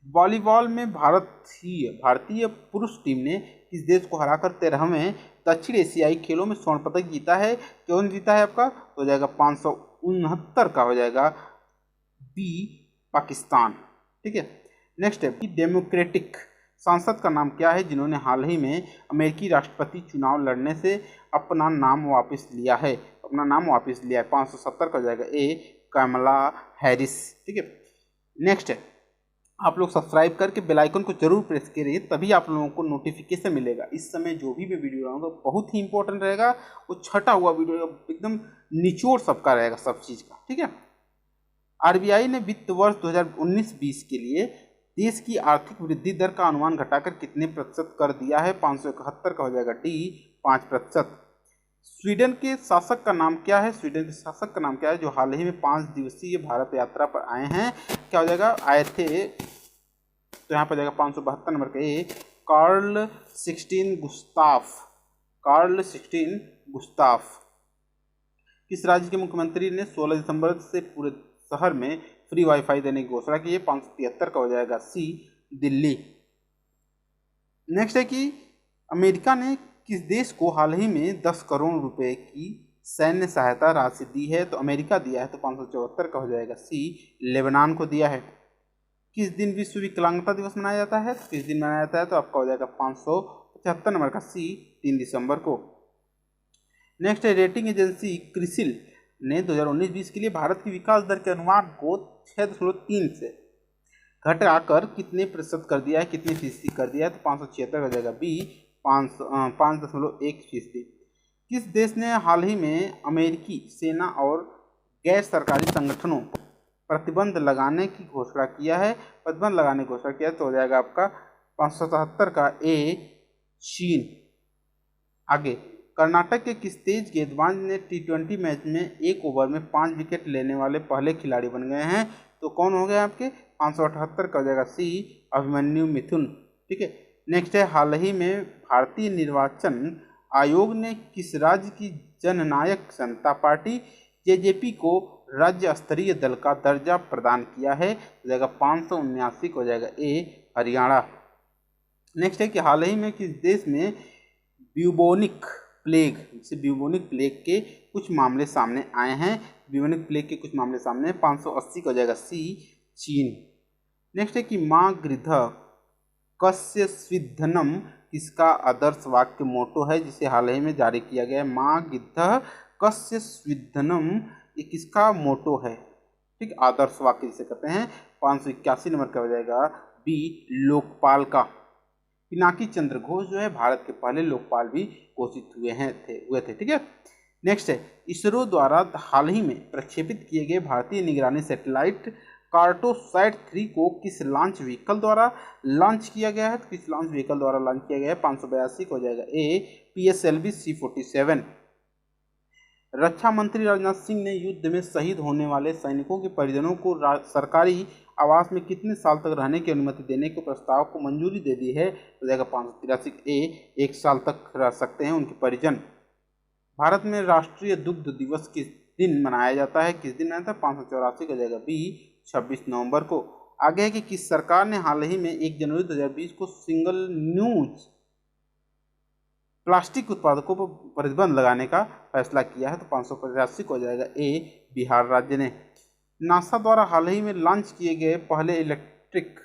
वॉलीबॉल में भारतीय पुरुष टीम ने किस देश को हराकर 13वें दक्षिण एशियाई खेलों में स्वर्ण पदक जीता है? क्यों जीता है आपका? तो हो जाएगा 569 का हो जाएगा बी, पाकिस्तान। ठीक है, नेक्स्ट है, डेमोक्रेटिक सांसद का नाम क्या है जिन्होंने हाल ही में अमेरिकी राष्ट्रपति चुनाव लड़ने से अपना नाम वापस लिया है? 570 का हो जाएगा ए, कमला हैरिस। ठीक है, नेक्स्ट है, आप लोग सब्सक्राइब करके बेल आइकन को जरूर प्रेस करिए, तभी आप लोगों को नोटिफिकेशन मिलेगा। इस समय जो भी मैं वीडियो लाऊंगा बहुत ही इंपॉर्टेंट रहेगा, वो छटा हुआ वीडियो एकदम निचोड़ सबका रहेगा, सब चीज़ का। ठीक है, आरबीआई ने वित्त वर्ष 2019-20 के लिए देश की आर्थिक वृद्धि दर का अनुमान घटाकर कितने प्रतिशत कर दिया है? 571 का हो जाएगा डी, 5%। स्वीडन के शासक का नाम क्या है? स्वीडन के शासक का नाम क्या है जो हाल ही में 5 दिवसीय भारत यात्रा पर आए हैं? क्या हो जाएगा? आए थे, तो यहाँ पर जाएगा 572 नंबर का ए, कार्ल 16 गुस्ताफ। किस राज्य के मुख्यमंत्री ने 16 दिसंबर से पूरे शहर में फ्री वाईफाई देने की घोषणा की है? 573 का हो जाएगा सी, दिल्ली। नेक्स्ट है कि अमेरिका ने किस देश को हाल ही में 10 करोड़ रुपए की सैन्य सहायता राशि दी है? तो अमेरिका दिया है, तो 574 का हो जाएगा सी, लेबनान को दिया है। किस दिन विश्व विकलांगता दिवस मनाया जाता है? तो किस दिन मनाया जाता है? तो आपका हो जाएगा 575 नंबर का सी, 3 दिसंबर को। नेक्स्ट है, रेटिंग एजेंसी क्रिसिल ने 2019-20 के लिए भारत की विकास दर के अनुमान को 6.3 से घटाकर कितने प्रतिशत कर दिया है? कितनी फीसदी कर दिया है? तो 576 हो जाएगा बी, 5.1%। किस देश ने हाल ही में अमेरिकी सेना और गैर सरकारी संगठनों प्रतिबंध लगाने की घोषणा किया है, प्रतिबंध लगाने की घोषणा किया तो हो जाएगा आपका 577 का ए चीन। आगे, कर्नाटक के किस तेज गेंदबाज ने T20 मैच में एक ओवर में 5 विकेट लेने वाले पहले खिलाड़ी बन गए हैं? तो कौन हो गए आपके 578 का हो जाएगा सी अभिमन्यु मिथुन। ठीक है। नेक्स्ट है, हाल ही में भारतीय निर्वाचन आयोग ने किस राज्य की जननायक जनता पार्टी जेजेपी को राज्य स्तरीय दल का दर्जा प्रदान किया है? हो जाएगा 579 को हो जाएगा ए हरियाणा। नेक्स्ट है कि हाल ही में किस देश में ब्यूबोनिक प्लेग, जैसे ब्यूबोनिक प्लेग के कुछ मामले सामने आए हैं? ब्यूबोनिक प्लेग के कुछ मामले सामने 580 का हो जाएगा सी चीन। नेक्स्ट है कि माँ गृध्र कस्य स्विद्धनम किसका आदर्श वाक्य मोटो है, जिसे हाल ही में जारी किया गया है? माँ गृध्र कस्य स्विद्धनम ये किसका मोटो है? ठीक, आदर्श वाक्य जिसे कहते हैं। 581 नंबर का हो जाएगा बी लोकपाल का। पिनाकी चंद्र घोष जो है भारत के पहले लोकपाल भी घोषित हुए थे। ठीक है। नेक्स्ट है, इसरो द्वारा हाल ही में प्रक्षेपित किए गए भारतीय निगरानी सैटेलाइट कार्टोसैट 3 को किस लॉन्च व्हीकल द्वारा लॉन्च किया गया है? तो किस लॉन्च व्हीकल द्वारा लॉन्च किया गया है? 582 को हो जाएगा ए PSLV C-47। रक्षा मंत्री राजनाथ सिंह ने युद्ध में शहीद होने वाले सैनिकों के परिजनों को सरकारी आवास में कितने साल तक रहने की अनुमति देने के प्रस्ताव को मंजूरी दे दी है? तो जाएगा 583 ए 1 साल तक रह सकते हैं उनके परिजन। भारत में राष्ट्रीय दुग्ध दिवस किस दिन मनाया जाता है? किस दिन मनाया था? 584 का जाएगा बी 26 नवंबर को। आगे है कि किस सरकार ने हाल ही में 1 जनवरी 2020 को सिंगल यूज प्लास्टिक उत्पादकों पर प्रतिबंध लगाने का फैसला किया है? तो 585 को हो जाएगा ए बिहार राज्य ने। नासा द्वारा हाल ही में लॉन्च किए गए पहले इलेक्ट्रिक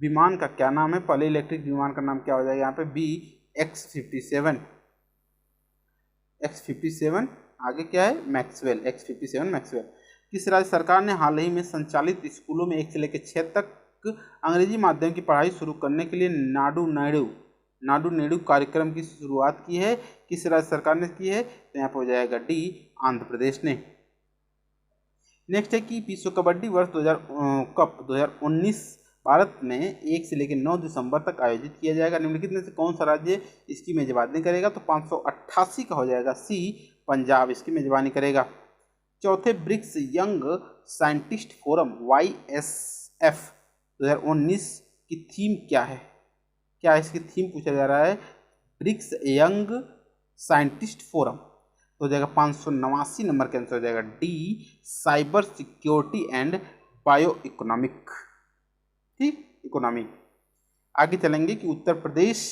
विमान का क्या नाम है? पहले इलेक्ट्रिक विमान का नाम क्या हो जाएगा यहाँ पे? B X-57। X-57 आगे क्या है? मैक्सवेल। X-57 Maxwell. किस राज्य सरकार ने हाल ही में संचालित स्कूलों में 1 से लेकर 6 तक अंग्रेजी माध्यम की पढ़ाई शुरू करने के लिए नाडू नेडू कार्यक्रम की शुरुआत की है? किस राज्य सरकार ने की है? तो यहाँ पर हो जाएगा डी आंध्र प्रदेश ने। नेक्स्ट है कि विश्व कबड्डी वर्ष कप 2019 भारत में 1 से लेकर 9 दिसंबर तक आयोजित किया जाएगा। निम्नलिखित में से कौन सा राज्य इसकी मेजबानी करेगा? तो 588 का हो जाएगा सी पंजाब इसकी मेजबानी करेगा। चौथे BRICS young scientist forum YSF 2019 की थीम क्या है? क्या इसकी थीम पूछा जा रहा है? BRICS young scientist forum. तो हो जाएगा 589 नंबर का आंसर हो जाएगा D cyber security and bio economic. ठीक, इकोनॉमी। आगे चलेंगे कि उत्तर प्रदेश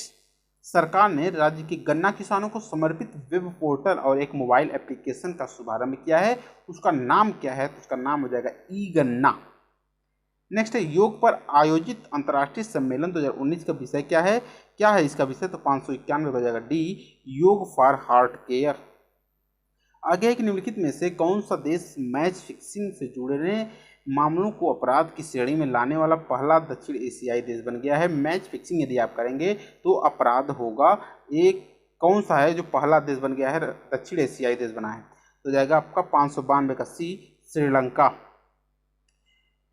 सरकार ने राज्य के गन्ना किसानों को समर्पित वेब पोर्टल और एक मोबाइल एप्लीकेशन का शुभारंभ किया है। उसका नाम क्या है? तो उसका नाम हो जाएगा ई गन्ना। नेक्स्ट है, योग पर आयोजित अंतर्राष्ट्रीय सम्मेलन 2019 का विषय क्या है? क्या है इसका विषय? तो 591 हो जाएगा डी योग फॉर हार्ट केयर। आगे है कि निम्नलिखित में से कौन सा देश मैच फिक्सिंग से जुड़े मामलों को अपराध की श्रेणी में लाने वाला पहला दक्षिण एशियाई देश बन गया है? मैच फिक्सिंग यदि आप करेंगे तो अपराध होगा। एक कौन सा है जो पहला देश बन गया है, दक्षिण एशियाई देश बना है? तो जाएगा आपका 592 का सी श्रीलंका।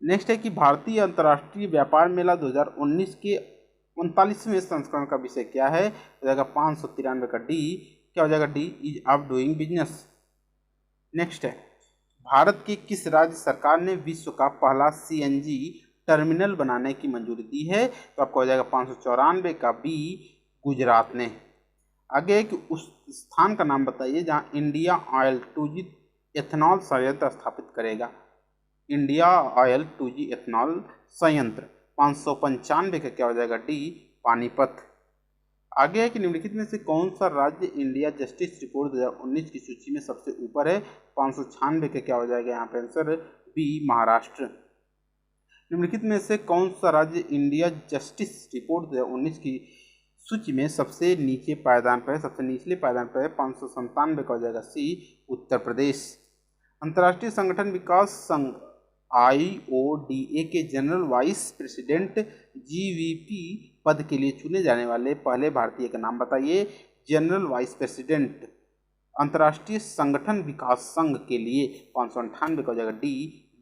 नेक्स्ट है कि भारतीय अंतर्राष्ट्रीय व्यापार मेला 2019 के 39वें संस्करण का विषय क्या है? हो जाएगा 593 का डी क्या हो जाएगा? D is of doing business. Next है, भारत की किस राज्य सरकार ने विश्व का पहला CNG टर्मिनल बनाने की मंजूरी दी है? तो आपको हो जाएगा 594 का बी गुजरात ने। आगे है कि उस स्थान का नाम बताइए जहां इंडिया ऑयल 2G एथेनॉल संयंत्र स्थापित करेगा। इंडिया ऑयल 2G एथेनॉल संयंत्र 595 का क्या हो जाएगा? डी पानीपत। आगे है कि निम्नलिखित में से कौन सा राज्य इंडिया जस्टिस रिपोर्ट 2019 की सूची में सबसे ऊपर है? 596 का क्या हो जाएगा यहाँ पे आंसर? बी महाराष्ट्र। निम्नलिखित में से कौन सा राज्य इंडिया जस्टिस रिपोर्ट 2019 की सूची में सबसे नीचे पायदान पर है, सबसे निचले पायदान पर है? 597 का हो जाएगा सी उत्तर प्रदेश। अंतर्राष्ट्रीय संगठन विकास संघ IODA के जनरल वाइस प्रेसिडेंट GVP पद के लिए चुने जाने वाले पहले भारतीय का नाम बताइए। जनरल वाइस प्रेसिडेंट अंतर्राष्ट्रीय संगठन विकास संघ के लिए 598 का हो जाएगा डी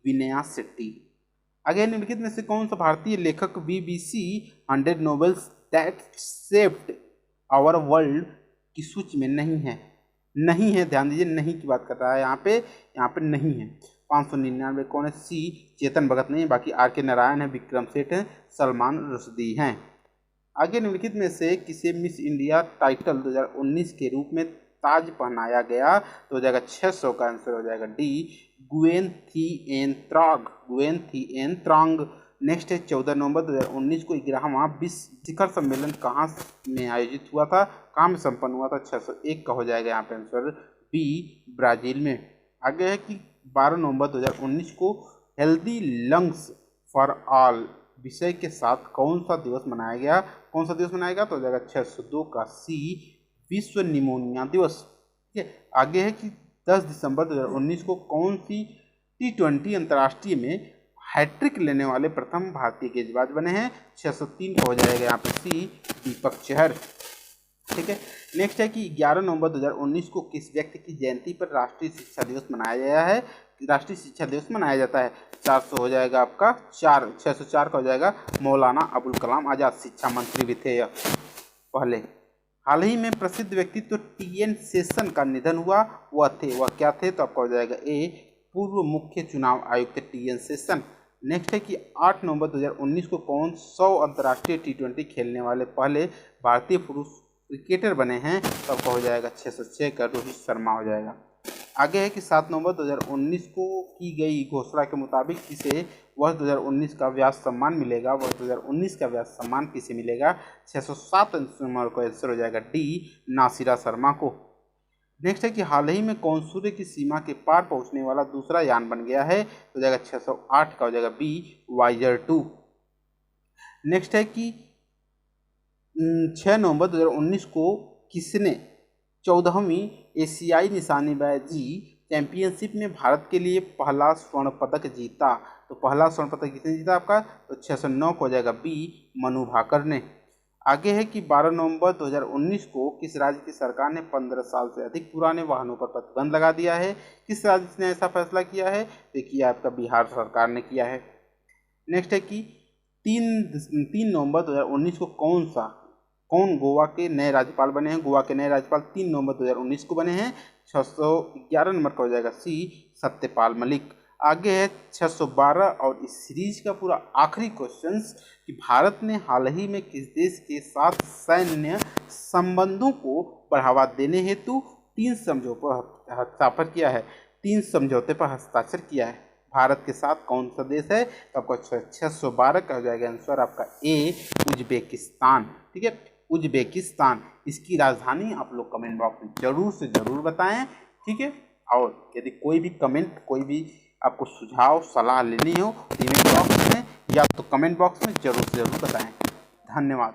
विनया शेट्टी। आगे निम्नलिखित में से कौन सा भारतीय लेखक BBC 100 novels that shaped our world की सूची में नहीं है? नहीं है, ध्यान दीजिए, नहीं की बात कर रहा है यहाँ पे नहीं है। 599 कौन है? सी चेतन भगत नहीं, बाकी R.K. नारायण है, विक्रम सेठ है, सलमान रुश्दी हैं। आगे निम्नलिखित में से किसे मिस इंडिया टाइटल 2019 के रूप में ताज पहनाया गया? तो हो जाएगा 600 का आंसर हो जाएगा डी, गुएन थिएन त्रांग। नेक्स्ट है 14 नवंबर 2019 को 11वां विश्व शिखर सम्मेलन कहाँ में आयोजित हुआ था, कहाँ में संपन्न हुआ था? 601 का हो जाएगा यहाँ पे आंसर बी, ब्राजील में। आगे है कि 12 नवंबर 2019 को हेल्दी लंग्स फॉर ऑल विषय के साथ कौन सा दिवस मनाया गया? कौन सा दिवस मनाया गया? तो हो जाएगा 602 का सी, विश्व निमोनिया दिवस। ठीक है। आगे है कि 10 दिसंबर 2019 को कौन सी T20 अंतर्राष्ट्रीय में हैट्रिक लेने वाले प्रथम भारतीय गेंदबाज बने हैं? 603 का हो जाएगा यहाँ पे सी, दीपक चहर। ठीक है। नेक्स्ट है कि 11 नवंबर 2019 को किस व्यक्ति की जयंती पर राष्ट्रीय शिक्षा दिवस मनाया गया है? राष्ट्रीय शिक्षा दिवस मनाया जाता है। 400 हो जाएगा आपका 604 का हो जाएगा मौलाना अबुल कलाम आज़ाद, शिक्षा मंत्री भी थे पहले। हाल ही में प्रसिद्ध व्यक्तित्व TN शेषन का निधन हुआ, वह क्या थे? तो आपका हो जाएगा ए, पूर्व मुख्य चुनाव आयुक्त TN शेषन। नेक्स्ट है कि 8 नवंबर 2019 को कौन 100 अंतर्राष्ट्रीय T20 खेलने वाले पहले भारतीय पुरुष क्रिकेटर बने हैं? तो आपका हो जाएगा 606 का रोहित शर्मा हो जाएगा। आगे है कि 7 नवंबर 2019 को की गई घोषणा के मुताबिक किसे वर्ष 2019 का व्यास सम्मान मिलेगा? वर्ष 2019 का व्यास सम्मान किसे मिलेगा? 607 नंबर को आंसर हो जाएगा डी, नासिरा शर्मा को। नेक्स्ट है कि हाल ही में कौन सूर्य की सीमा के पार पहुंचने वाला दूसरा यान बन गया है? तो हो जाएगा 608 का हो जाएगा बी, वाइजर 2। नेक्स्ट है कि 6 नवंबर 2019 को किसने 14वीं एशियाई निशानेबाजी चैंपियनशिप में भारत के लिए पहला स्वर्ण पदक जीता? तो पहला स्वर्ण पदक किसने जीता आपका? तो 609 को हो जाएगा बी, मनु भाकर ने। आगे है कि 12 नवंबर 2019 को किस राज्य की सरकार ने 15 साल से अधिक पुराने वाहनों पर प्रतिबंध लगा दिया है? किस राज्य ने ऐसा फैसला किया है? देखिए आपका बिहार सरकार ने किया है। नेक्स्ट है कि 3 नवंबर 2019 को कौन गोवा के नए राज्यपाल बने हैं? गोवा के नए राज्यपाल 3 नवंबर 2019 को बने हैं। 611 नंबर का हो जाएगा सी, सत्यपाल मलिक। आगे है 612 और इस सीरीज का पूरा आखिरी क्वेश्चंस कि भारत ने हाल ही में किस देश के साथ सैन्य संबंधों को बढ़ावा देने हेतु 3 समझौतों पर हस्ताक्षर किया है? 3 समझौते पर हस्ताक्षर किया है। भारत के साथ कौन सा देश है? तो आपका 612 का हो जाएगा आंसर आपका ए, उज्बेकिस्तान। ठीक है, उज्बेकिस्तान। इसकी राजधानी आप लोग कमेंट बॉक्स में जरूर से जरूर बताएं। ठीक है, और यदि कोई भी कमेंट, कोई भी आपको सुझाव सलाह लेनी हो तो कमेंट बॉक्स में या तो कमेंट बॉक्स में जरूर से जरूर बताएं। धन्यवाद।